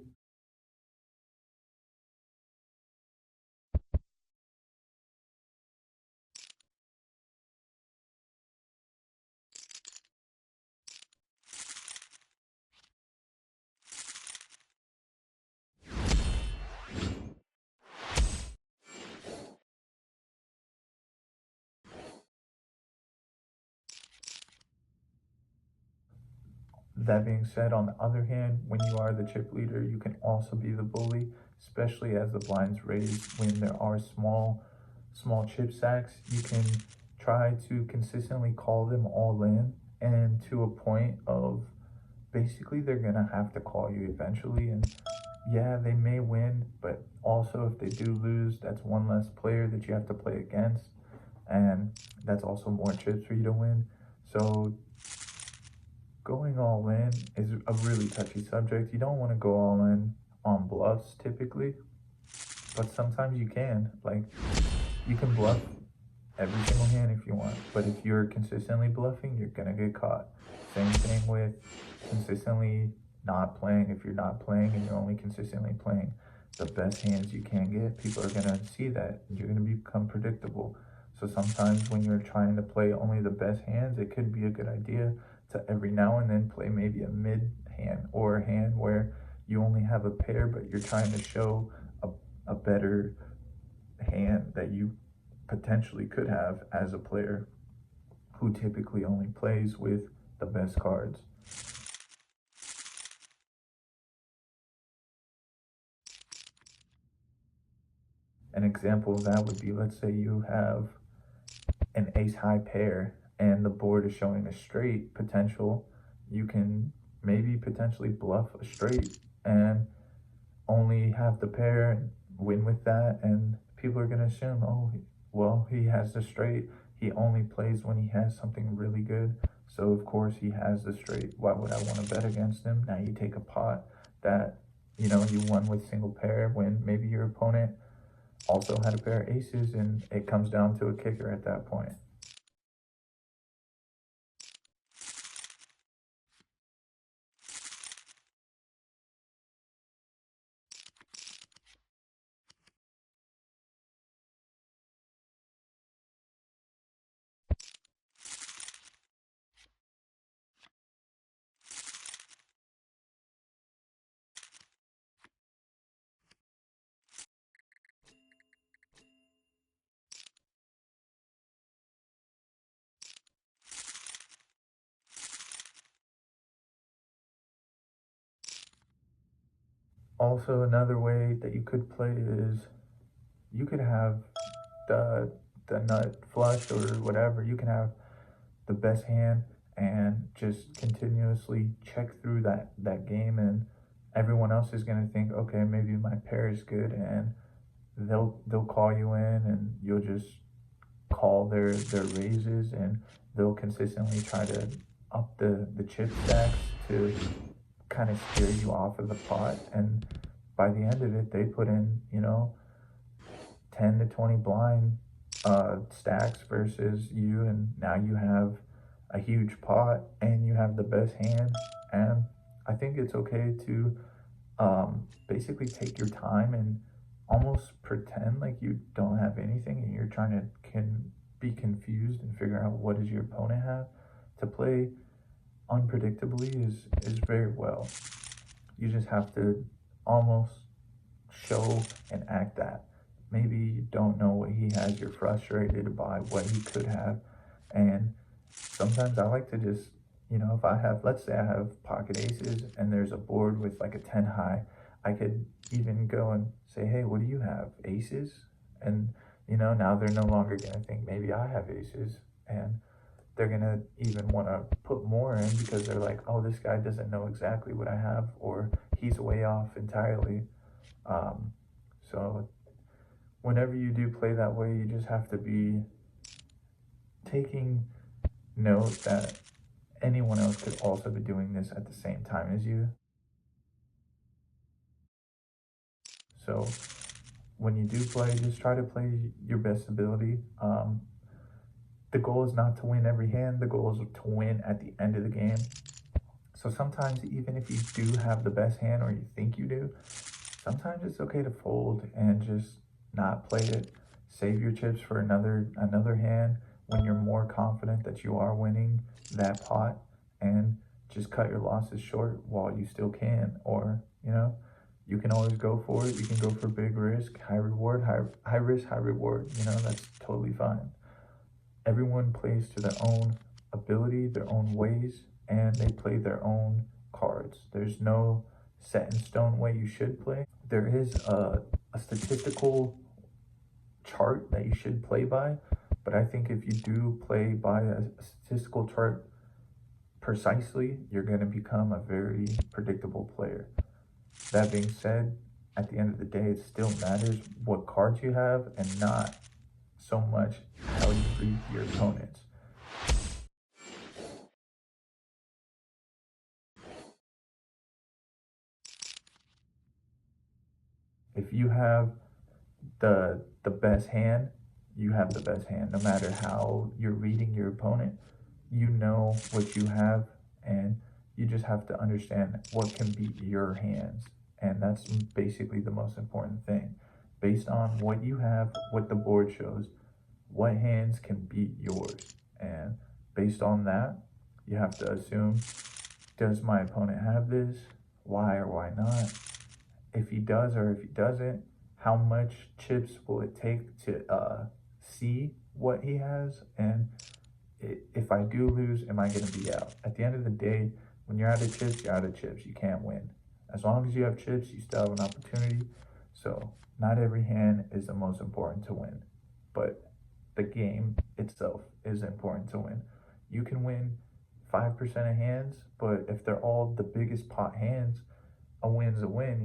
[SPEAKER 3] That being said, on the other hand, when you are the chip leader, you can also be the bully, especially as the blinds raise. When there are small chip sacks, you can try to consistently call them all in, and to a point of basically they're gonna have to call you eventually. And yeah, they may win, but also if they do lose, that's one less player that you have to play against, and that's also more chips for you to win. So going all in is a really touchy subject. You don't want to go all in on bluffs typically, but sometimes you can. Like, you can bluff every single hand if you want, but if you're consistently bluffing, you're gonna get caught. Same thing with consistently not playing. If you're not playing and you're only consistently playing the best hands you can get, people are gonna see that and you're gonna become predictable. So sometimes when you're trying to play only the best hands, it could be a good idea to every now and then play maybe a mid hand or a hand where you only have a pair, but you're trying to show a better hand that you potentially could have as a player who typically only plays with the best cards. An example of that would be, let's say you have an ace high pair and the board is showing a straight potential. You can maybe potentially bluff a straight and only have the pair and win with that, and people are going to assume, oh, well, he has the straight, he only plays when he has something really good, so of course he has the straight, why would I want to bet against him? Now you take a pot that you won with single pair when maybe your opponent also had a pair of aces, and it comes down to a kicker at that point. Also, another way that you could play is you could have the nut flush or whatever. You can have the best hand and just continuously check through that game, and everyone else is going to think, okay, maybe my pair is good, and they'll call you in, and you'll just call their raises, and they'll consistently try to up the chip stacks to kind of scare you off of the pot, and by the end of it they put in 10 to 20 blind stacks versus you, and now you have a huge pot and you have the best hand. And I think it's okay to basically take your time and almost pretend like you don't have anything and you're trying to be confused and figure out what does your opponent have. To play unpredictably is very well. You just have to almost show and act that maybe you don't know what he has, you're frustrated by what he could have. And sometimes I like to just, if I have, let's say I have pocket aces and there's a board with like a 10 high, I could even go and say, hey, what do you have? Aces? And, now they're no longer going to think maybe I have aces. And they're going to even want to put more in because they're like, oh, this guy doesn't know exactly what I have, or he's way off entirely. So whenever you do play that way, you just have to be taking note that anyone else could also be doing this at the same time as you. So when you do play, just try to play your best ability. The goal is not to win every hand. The goal is to win at the end of the game. So sometimes even if you do have the best hand, or you think you do, sometimes it's okay to fold and just not play it. Save your chips for another hand when you're more confident that you are winning that pot, and just cut your losses short while you still can. Or, you can always go for it. You can go for big risk, high reward, high risk, high reward. That's totally fine. Everyone plays to their own ability, their own ways, and they play their own cards. There's no set in stone way you should play. There is a statistical chart that you should play by, but I think if you do play by a statistical chart precisely, you're going to become a very predictable player. That being said, at the end of the day, it still matters what cards you have and not so much how you treat your opponents. If you have the best hand, you have the best hand. No matter how you're reading your opponent, you know what you have, and you just have to understand what can beat your hands. And that's basically the most important thing. Based on what you have, what the board shows, what hands can beat yours. And based on that, you have to assume, does my opponent have this? Why or why not? If he does or if he doesn't, how much chips will it take to see what he has? And if I do lose, am I going to be out? At the end of the day, when you're out of chips, you're out of chips. You can't win. As long as you have chips, you still have an opportunity. So not every hand is the most important to win, but the game itself is important to win. You can win 5% of hands, but if they're all the biggest pot hands, a win's a win,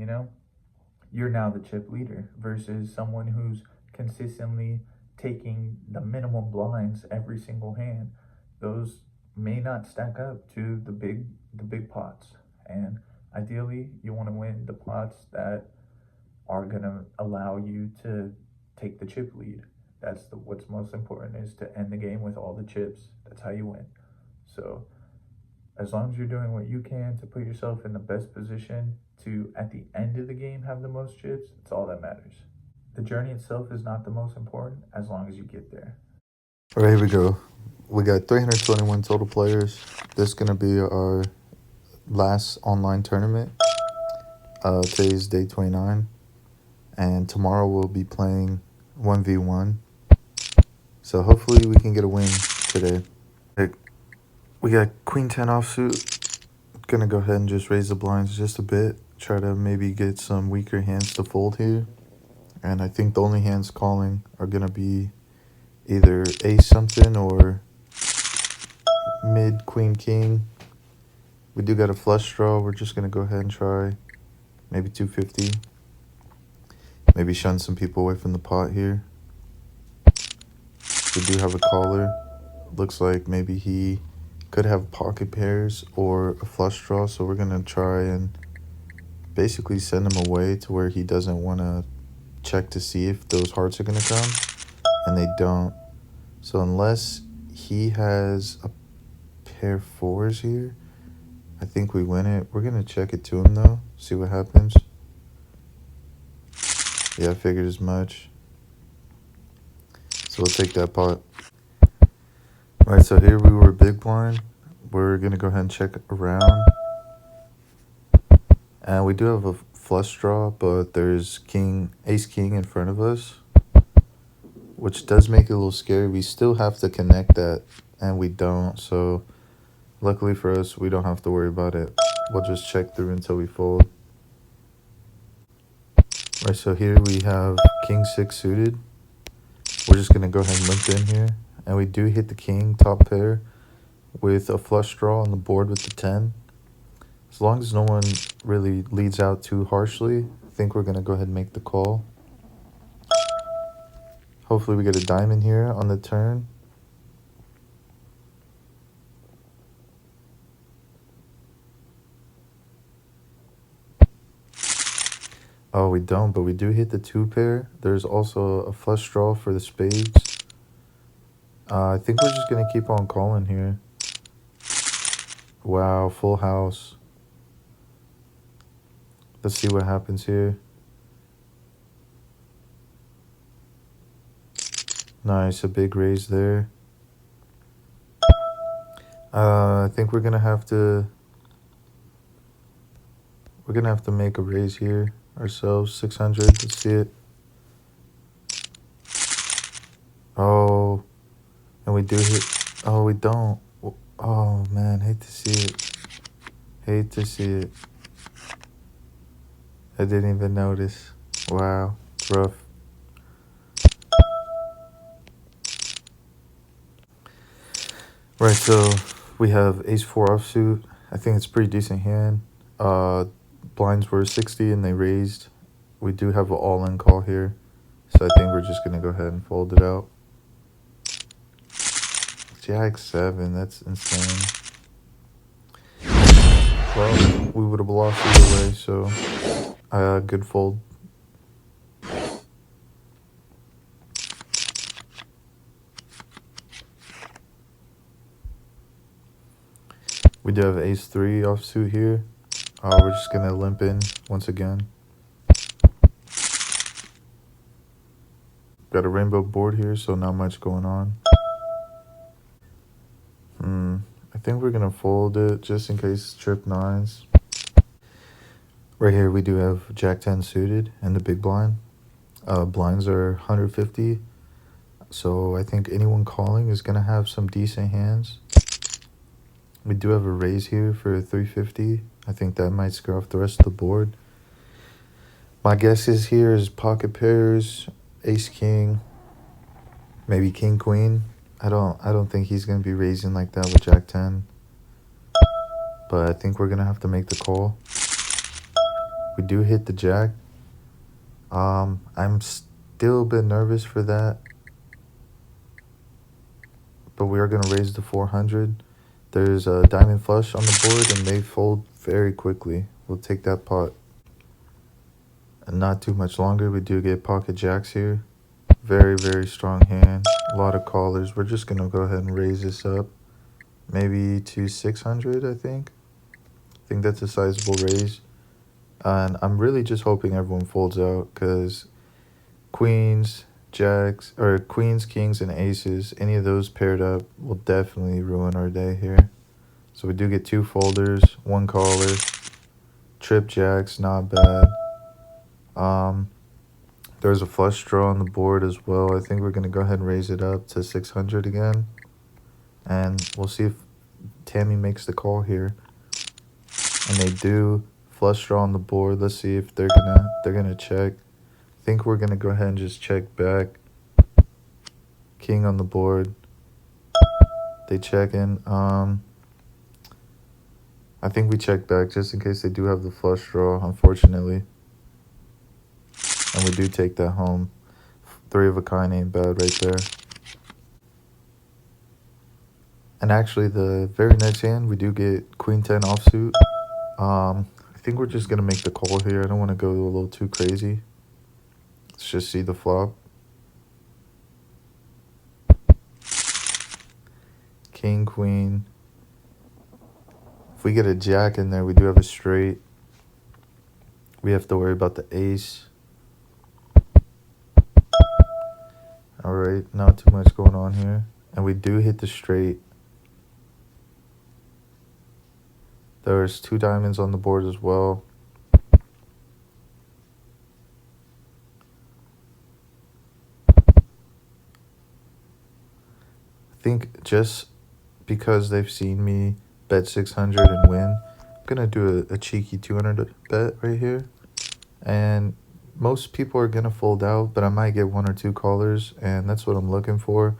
[SPEAKER 3] You're now the chip leader versus someone who's consistently taking the minimum blinds every single hand. Those may not stack up to the big pots. And ideally, you want to win the pots that are going to allow you to take the chip lead. What's most important, is to end the game with all the chips. That's how you win. So as long as you're doing what you can to put yourself in the best position to, at the end of the game, have the most chips, it's all that matters. The journey itself is not the most important, as long as you get there.
[SPEAKER 1] All right, here we go. We got 321 total players. This is going to be our last online tournament. Today's day 29. And tomorrow we'll be playing 1v1. So hopefully we can get a win today. We got Queen 10 offsuit. Gonna go ahead and just raise the blinds just a bit. Try to maybe get some weaker hands to fold here. And I think the only hands calling are gonna be either ace something or mid queen king. We do got a flush draw. We're just gonna go ahead and try maybe 250. Maybe shun some people away from the pot here. We do have a caller. Looks like maybe he could have pocket pairs or a flush draw, so we're gonna try and basically send him away to where he doesn't want to check to see if those hearts are gonna come. and they don't. So unless he has a pair fours here, I think we win it. We're gonna check it to him though, see what happens. Yeah, I figured as much. So we'll take that pot. Alright, so here we were big blind. We're gonna go ahead and check around. And we do have a flush draw, but there's ace king in front of us, which does make it a little scary. We still have to connect that, and we don't. So luckily for us, we don't have to worry about it. We'll just check through until we fold. Right, so here we have king 6 suited. We're just gonna go ahead and limp in here, and we do hit the king top pair with a flush draw on the board with the 10. As long as no one really leads out too harshly, I think we're gonna go ahead and make the call. Hopefully we get a diamond here on the turn. Oh, we don't, but we do hit the 2 pair. There's also a flush draw for the spades. I think we're just gonna keep on calling here. Wow, full house. Let's see what happens here. Nice, a big raise there. I think we're gonna have to make a raise here ourselves. 600. Let's see it. Oh, and we do hit. Oh, we don't. Oh man, hate to see it. Hate to see it. I didn't even notice. Wow, it's rough. Right, so we have ace 4 offsuit. I think it's a pretty decent hand. Blinds were 60 and they raised. We do have an all-in call here, so I think we're just gonna go ahead and fold it out. Jack 7, that's insane. Well, we would have lost either way, so good fold. We do have ace 3 offsuit here. We're just gonna limp in once again. Got a rainbow board here, so not much going on. I think we're gonna fold it just in case trip 9s. Right here we do have Jack 10 suited and the big blind. Blinds are 150, so I think anyone calling is gonna have some decent hands. We do have a raise here for 350. I think that might scare off the rest of the board. My guess is here is pocket pairs, ace king, maybe king queen. I don't think he's gonna be raising like that with Jack 10. But I think we're gonna have to make the call. We do hit the jack. I'm still a bit nervous for that, but we are gonna raise the 400. There's a diamond flush on the board, and they fold very quickly. We'll take that pot. And not too much longer, we do get pocket jacks here. Very, very strong hand. A lot of callers. We're just gonna go ahead and raise this up, maybe to 600. I think that's a sizable raise. And I'm really just hoping everyone folds out, because queens, jacks, or queens, kings, and aces, any of those paired up will definitely ruin our day here. So we do get 2 folders, 1 caller, trip jacks, not bad. There's a flush draw on the board as well. I think we're going to go ahead and raise it up to 600 again. And we'll see if Tammy makes the call here. And they do. Flush draw on the board. Let's see if they're gonna check. I think we're gonna go ahead and just check back. King on the board. They check in. I think we check back just in case they do have the flush draw, unfortunately. And we do take that home. 3 of a kind ain't bad right there. And actually, the very next hand, we do get queen 10 offsuit. I think we're just gonna make the call here. I don't want to go a little too crazy. Let's just see the flop. queen. If we get a jack in there, we do have a straight. We have to worry about the ace. Alright, not too much going on here. And we do hit the straight. There's 2 diamonds on the board as well. I think just because they've seen me bet 600 and win, I'm going to do a cheeky 200 bet right here. And most people are going to fold out, but I might get 1 or 2 callers, and that's what I'm looking for.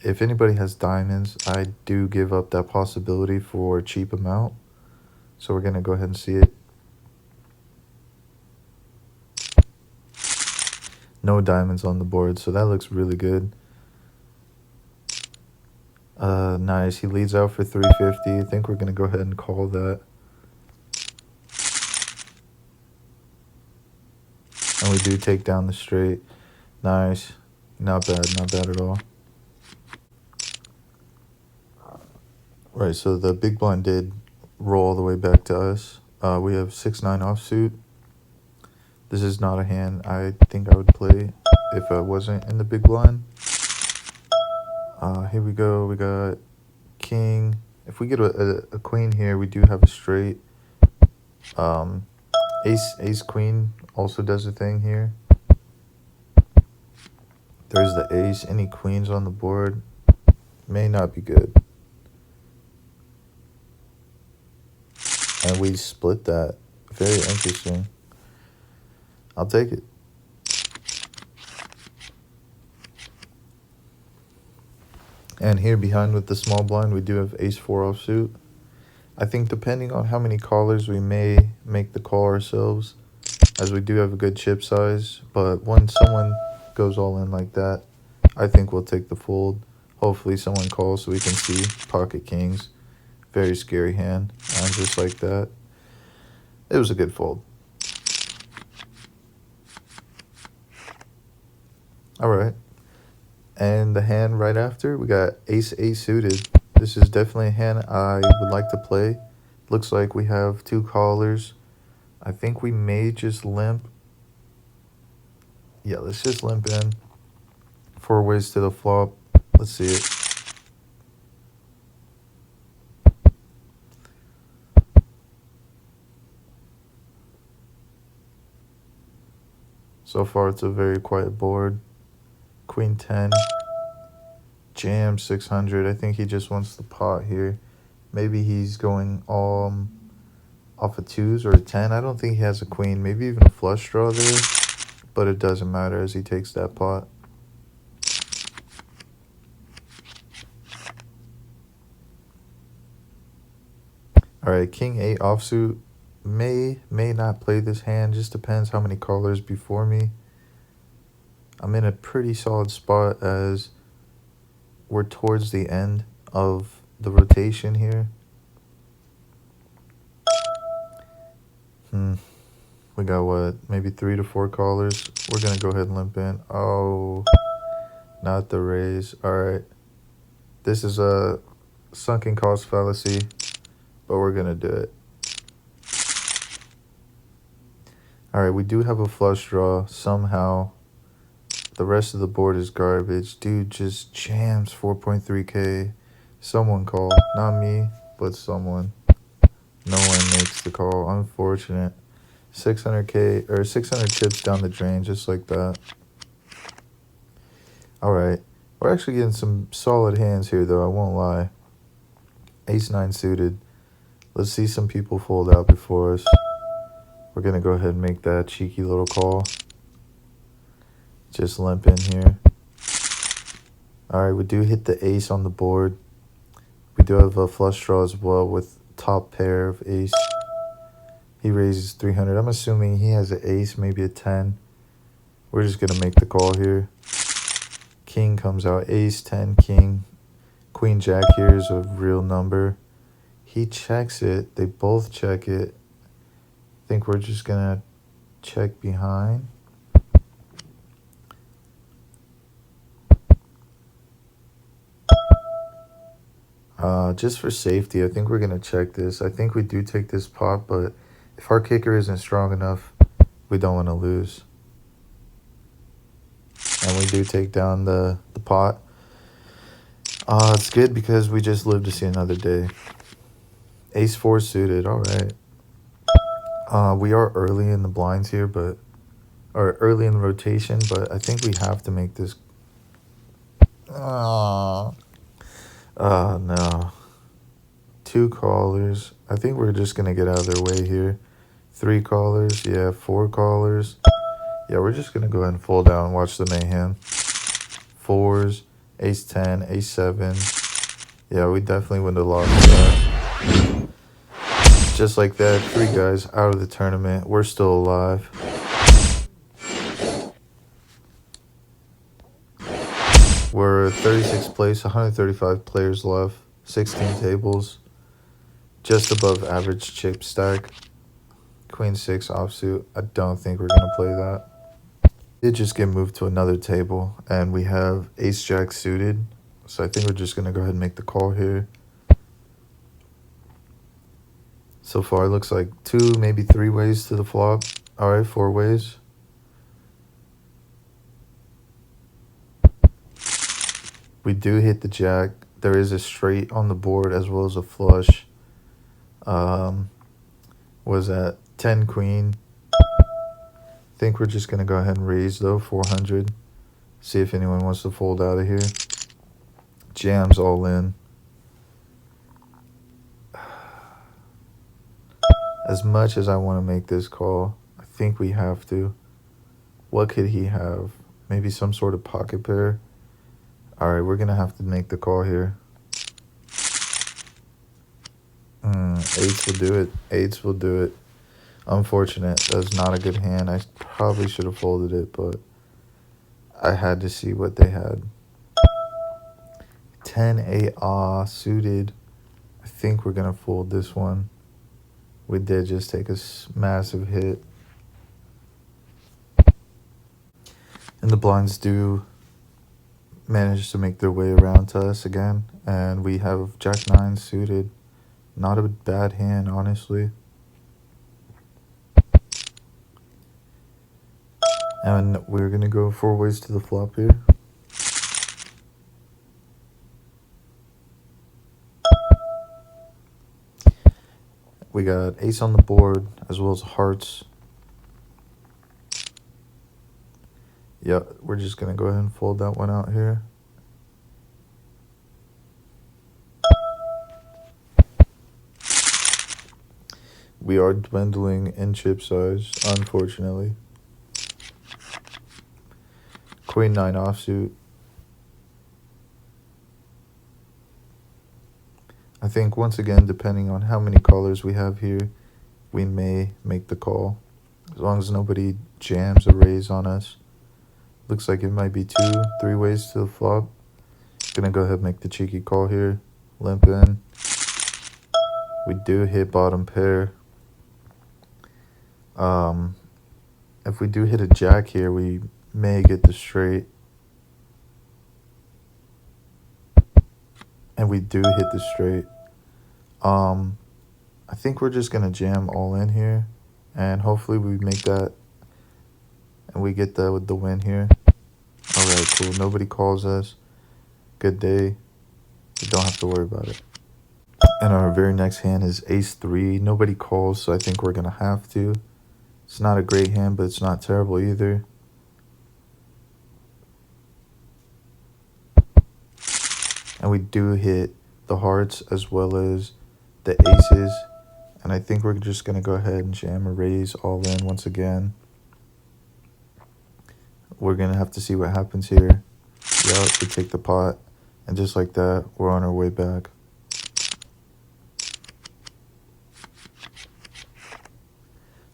[SPEAKER 1] If anybody has diamonds, I do give up that possibility for a cheap amount. So we're going to go ahead and see it. No diamonds on the board, so that looks really good. Nice. He leads out for 350. I think we're going to go ahead and call that. And we do take down the straight. Nice. Not bad at all. Right, so the big blind did roll all the way back to us. We have 6-9 offsuit. This is not a hand I think I would play if I wasn't in the big blind. Here we go. We got king. If we get a queen here, we do have a straight. Ace queen also does a thing here. There's the ace. Any queens on the board may not be good. And we split that. Very interesting. I'll take it. And here behind with the small blind, we do have ace-4 offsuit. I think depending on how many callers, we may make the call ourselves, as we do have a good chip size. But when someone goes all in like that, I think we'll take the fold. Hopefully someone calls so we can see pocket kings. Very scary hand. And just like that, it was a good fold. All right. And the hand right after, we got ace-8 suited. This is definitely a hand I would like to play. Looks like we have 2 callers. I think we may just limp. Yeah, let's just limp in. 4 ways to the flop. Let's see it. So far, it's a very quiet board. Queen 10. Jam 600. I think he just wants the pot here. Maybe he's going off of 2s or a 10. I don't think he has a queen. Maybe even a flush draw there. But it doesn't matter as he takes that pot. Alright, king 8 offsuit. May not play this hand. Just depends how many callers before me. I'm in a pretty solid spot as we're towards the end of the rotation here. We got what? Maybe 3 to 4 callers. We're going to go ahead and limp in. Oh, not the raise. All right. This is a sunken cost fallacy, but we're going to do it. All right, we do have a flush draw somehow. The rest of the board is garbage. Dude just jams 4.3K. Someone call. Not me, but someone. No one makes the call. Unfortunate. 600K or 600 chips down the drain just like that. All right. We're actually getting some solid hands here, though. I won't lie. Ace-9 suited. Let's see some people fold out before us. We're going to go ahead and make that cheeky little call. Just limp in here. All right, we do hit the ace on the board. We do have a flush draw as well with top pair of ace. He raises 300. I'm assuming he has an ace, maybe a 10. We're just going to make the call here. King comes out. Ace, 10, king. Queen, jack here is a real number. He checks it. They both check it. I think we're just going to check behind. Just for safety, I think we're gonna check this. I think we do take this pot, but if our kicker isn't strong enough, we don't want to lose. And we do take down the pot. It's good because we just live to see another day. Ace 4 suited, alright. We are early in the blinds here, or early in the rotation, but I think we have to make this. Oh no. 2 callers. I think we're just gonna get out of their way here. 3 callers, yeah, 4 callers. Yeah, we're just gonna go ahead and fold down, watch the mayhem. 4s, ace 10, ace 7. Yeah, we definitely wouldn't have lost that. Just like that, 3 guys out of the tournament. We're still alive. We're 36th place, 135 players left, 16 tables. Just above average chip stack. Queen 6 offsuit. I don't think we're going to play that. Did just get moved to another table, and we have ace jack suited. So I think we're just going to go ahead and make the call here. So far, it looks like 2, maybe 3 ways to the flop. All right, 4 ways. We do hit the jack. There is a straight on the board as well as a flush. Was that 10 queen? I think we're just going to go ahead and raise though, 400. See if anyone wants to fold out of here. Jams all in. As much as I want to make this call, I think we have to. What could he have? Maybe some sort of pocket pair. All right, we're going to have to make the call here. Eights will do it. Eights will do it. Unfortunate. That's not a good hand. I probably should have folded it, but I had to see what they had. 10-8 suited. I think we're going to fold this one. We did just take a massive hit. And the blinds do manage to make their way around to us again. And we have jack 9 suited. Not a bad hand, honestly. And we're going to go 4 ways to the flop here. We got ace on the board as well as hearts. Yeah, we're just going to go ahead and fold that one out here. We are dwindling in chip size, unfortunately. Queen 9 offsuit. I think once again, depending on how many callers we have here, we may make the call. As long as nobody jams a raise on us. Looks like it might be 2, 3 ways to the flop. Gonna go ahead and make the cheeky call here. Limp in. We do hit bottom pair. If we do hit a jack here, we may get the straight. And we do hit the straight. I think we're just gonna jam all in here. And hopefully we make that. And we get the win here. Alright, cool. Nobody calls us. Good day. We don't have to worry about it. And our very next hand is ace 3. Nobody calls, so I think we're gonna have to. It's not a great hand, but it's not terrible either. And we do hit the hearts as well as the aces. And I think we're just going to go ahead and jam a raise all in once again. We're going to have to see what happens here. Yep, we take the pot. And just like that, we're on our way back.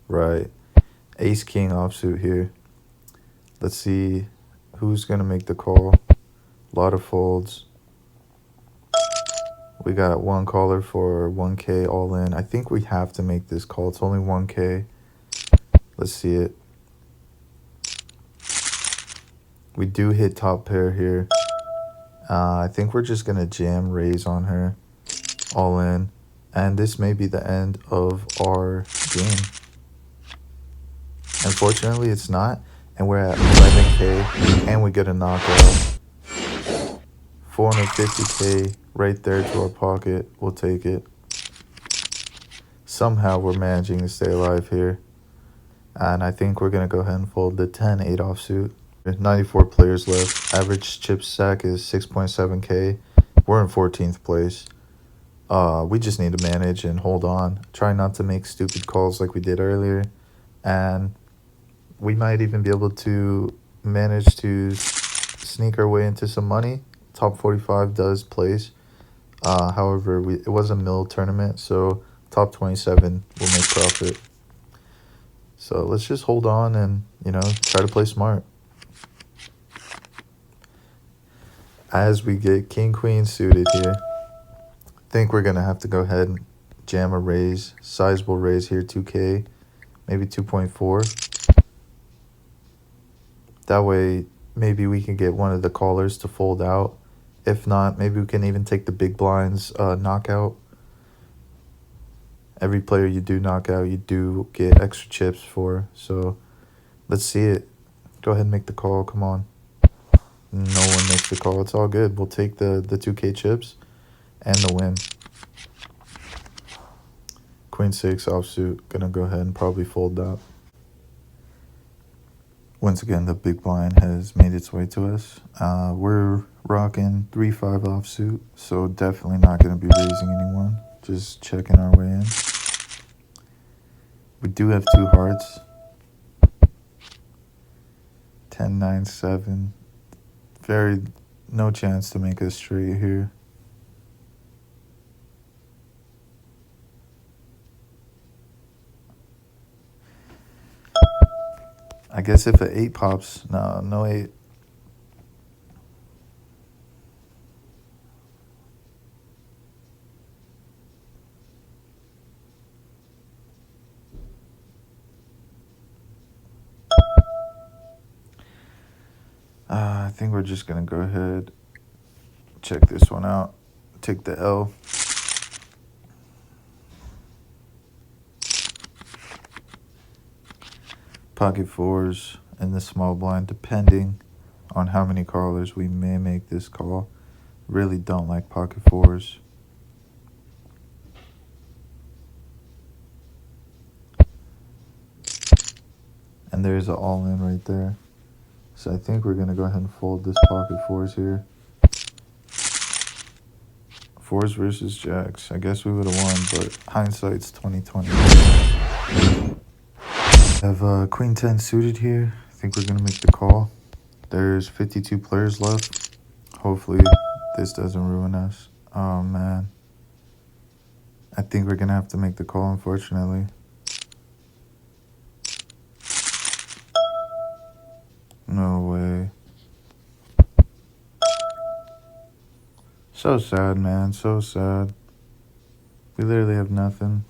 [SPEAKER 1] Right. Ace king offsuit here. Let's see who's going to make the call. A lot of folds. We got 1 caller for 1K all in. I think we have to make this call. It's only 1K. Let's see it. We do hit top pair here. I think we're just going to jam raise on her. all in. And this may be the end of our game. Unfortunately, it's not. And we're at 11K. And we get a knockout. 450K right there to our pocket. We'll take it. Somehow we're managing to stay alive here. And I think we're going to go ahead and fold the 10-8 offsuit. 94 players left. Average chip stack is 6.7K. We're in 14th place. We just need to manage and hold on. Try not to make stupid calls like we did earlier. And we might even be able to manage to sneak our way into some money. Top 45 does place. However, it was a mill tournament, so top 27 will make profit. So let's just hold on and, try to play smart. As we get king queen suited here, I think we're going to have to go ahead and jam a raise, sizable raise here, 2K, maybe 2.4. That way, maybe we can get one of the callers to fold out. If not, maybe we can even take the big blinds knockout. Every player you do knock out, you do get extra chips for. So let's see it. Go ahead and make the call. Come on. No one makes the call. It's all good. We'll take the 2K chips and the win. Queen 6 offsuit. Gonna go ahead and probably fold that. Once again, the big blind has made its way to us. We're rocking 3-5 offsuit, so definitely not going to be raising anyone. Just checking our way in. We do have 2 hearts. 10-9-7. No chance to make us straight here. I guess if an 8 pops, no 8. I think we're just going to go ahead, check this one out, take the L. Pocket 4s in the small blind, depending on how many callers we may make this call. Really don't like pocket 4s. And there's an all-in right there. So I think we're going to go ahead and fold this pocket 4s here. 4s versus jacks. I guess we would have won, but hindsight's 2020. Have queen 10 suited here. I think we're going to make the call. There's 52 players left. Hopefully this doesn't ruin us. Oh, man. I think we're going to have to make the call, unfortunately. No way. So sad, man. So sad. We literally have nothing.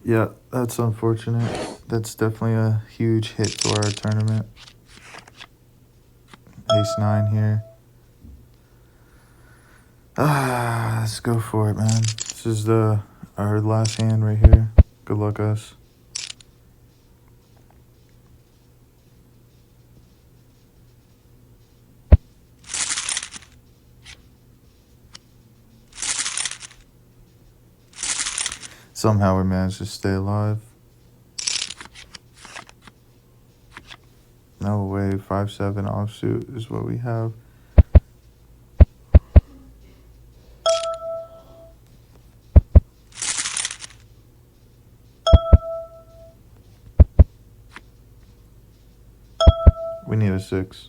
[SPEAKER 1] Yeah, that's unfortunate. That's definitely a huge hit to our tournament. Ace-9 here. Let's go for it, man. This is our last hand right here. Good luck, us. Somehow we managed to stay alive. No way, 5-7 offsuit is what we have. We need a 6.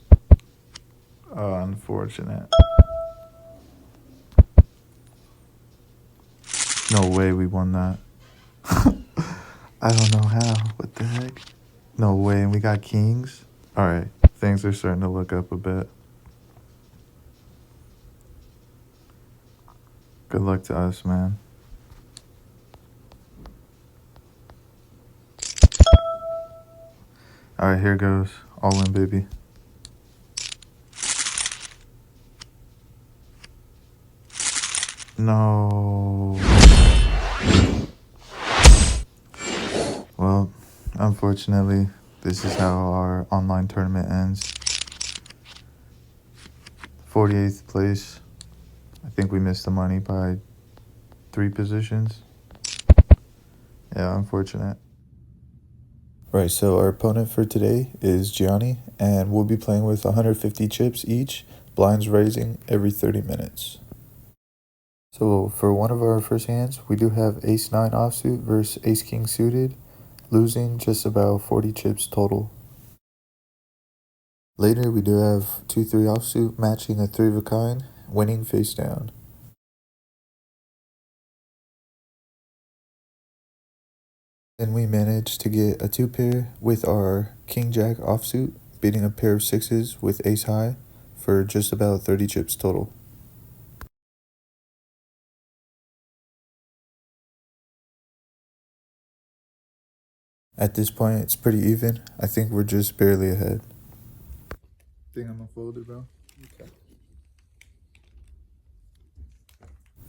[SPEAKER 1] Unfortunate. No way we won that. I don't know how. What the heck? No way. And we got kings? Alright. Things are starting to look up a bit. Good luck to us, man. Alright, here goes. All in, baby. No. Well, unfortunately, this is how our online tournament ends. 48th place. I think we missed the money by 3 positions. Yeah, unfortunate. Right, so our opponent for today is Gianni, and we'll be playing with 150 chips each, blinds raising every 30 minutes. So for one of our first hands, we do have Ace-9 offsuit versus Ace-King suited, losing just about 40 chips total. Later, we do have 2-3 offsuit matching a 3 of a kind, winning face down. Then we managed to get a 2 pair with our King-Jack offsuit, beating a pair of 6s with Ace-High for just about 30 chips total. At this point, it's pretty even. I think we're just barely ahead. Think I'm gonna fold it, bro?
[SPEAKER 2] Okay.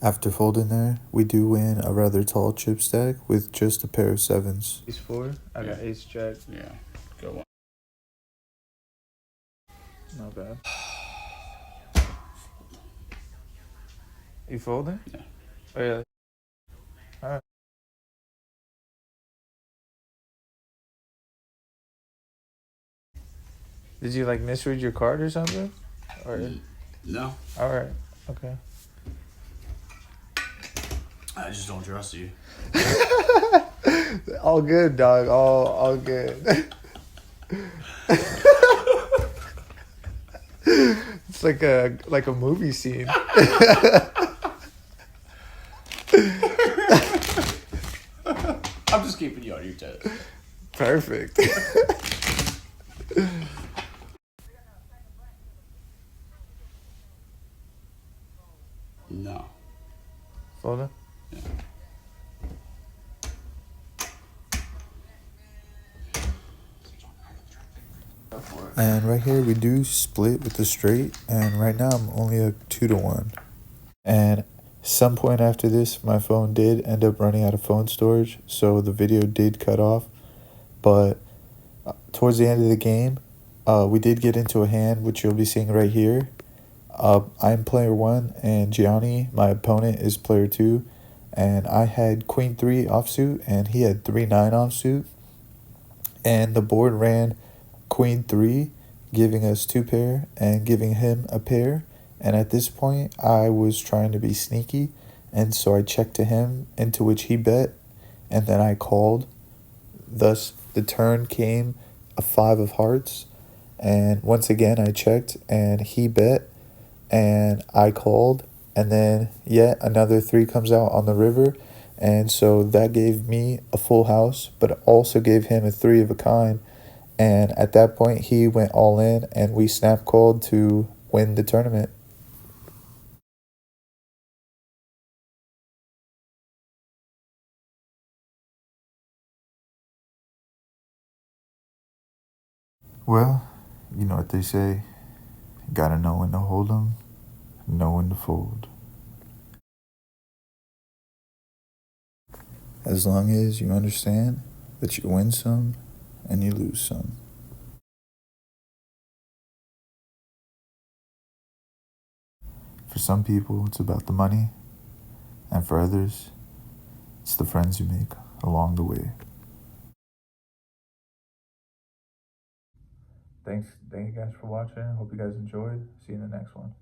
[SPEAKER 1] After folding there, we do win a rather tall chip stack with just a pair of 7s.
[SPEAKER 3] Ace-4. I got Ace-Jack.
[SPEAKER 2] Yeah. Good one.
[SPEAKER 3] Not bad. You folding?
[SPEAKER 2] Yeah.
[SPEAKER 3] Oh, yeah. Alright. Did you like misread your card or something? Or
[SPEAKER 2] No.
[SPEAKER 3] alright, okay.
[SPEAKER 2] I just don't trust you.
[SPEAKER 3] All good, dog. All good. It's like a movie scene.
[SPEAKER 2] I'm just keeping you on your toes.
[SPEAKER 3] Perfect.
[SPEAKER 2] No.
[SPEAKER 3] Folding?
[SPEAKER 2] Yeah. Go for it.
[SPEAKER 1] And right here, we do split with the straight, and right now I'm only a 2-1. And some point after this, my phone did end up running out of phone storage, so the video did cut off. But towards the end of the game, we did get into a hand, which you'll be seeing right here. I'm player 1, and Gianni, my opponent, is player 2. And I had Queen 3 offsuit, and he had 3-9 offsuit. And the board ran Queen 3, giving us 2 pair, and giving him a pair. And at this point, I was trying to be sneaky, and so I checked to him, into which he bet, and then I called. Thus, the turn came a 5 of hearts, and once again I checked, and he bet, and I called, and then yet another 3 comes out on the river, and so that gave me a full house, but also gave him a 3 of a kind, and at that point he went all in, and we snap called to win the tournament. Well, you know what they say, you gotta know when to hold 'em, know when to fold. As long as you understand that you win some and you lose some. For some people, it's about the money, and for others, it's the friends you make along the way. Thank you guys for watching. Hope you guys enjoyed. See you in the next one.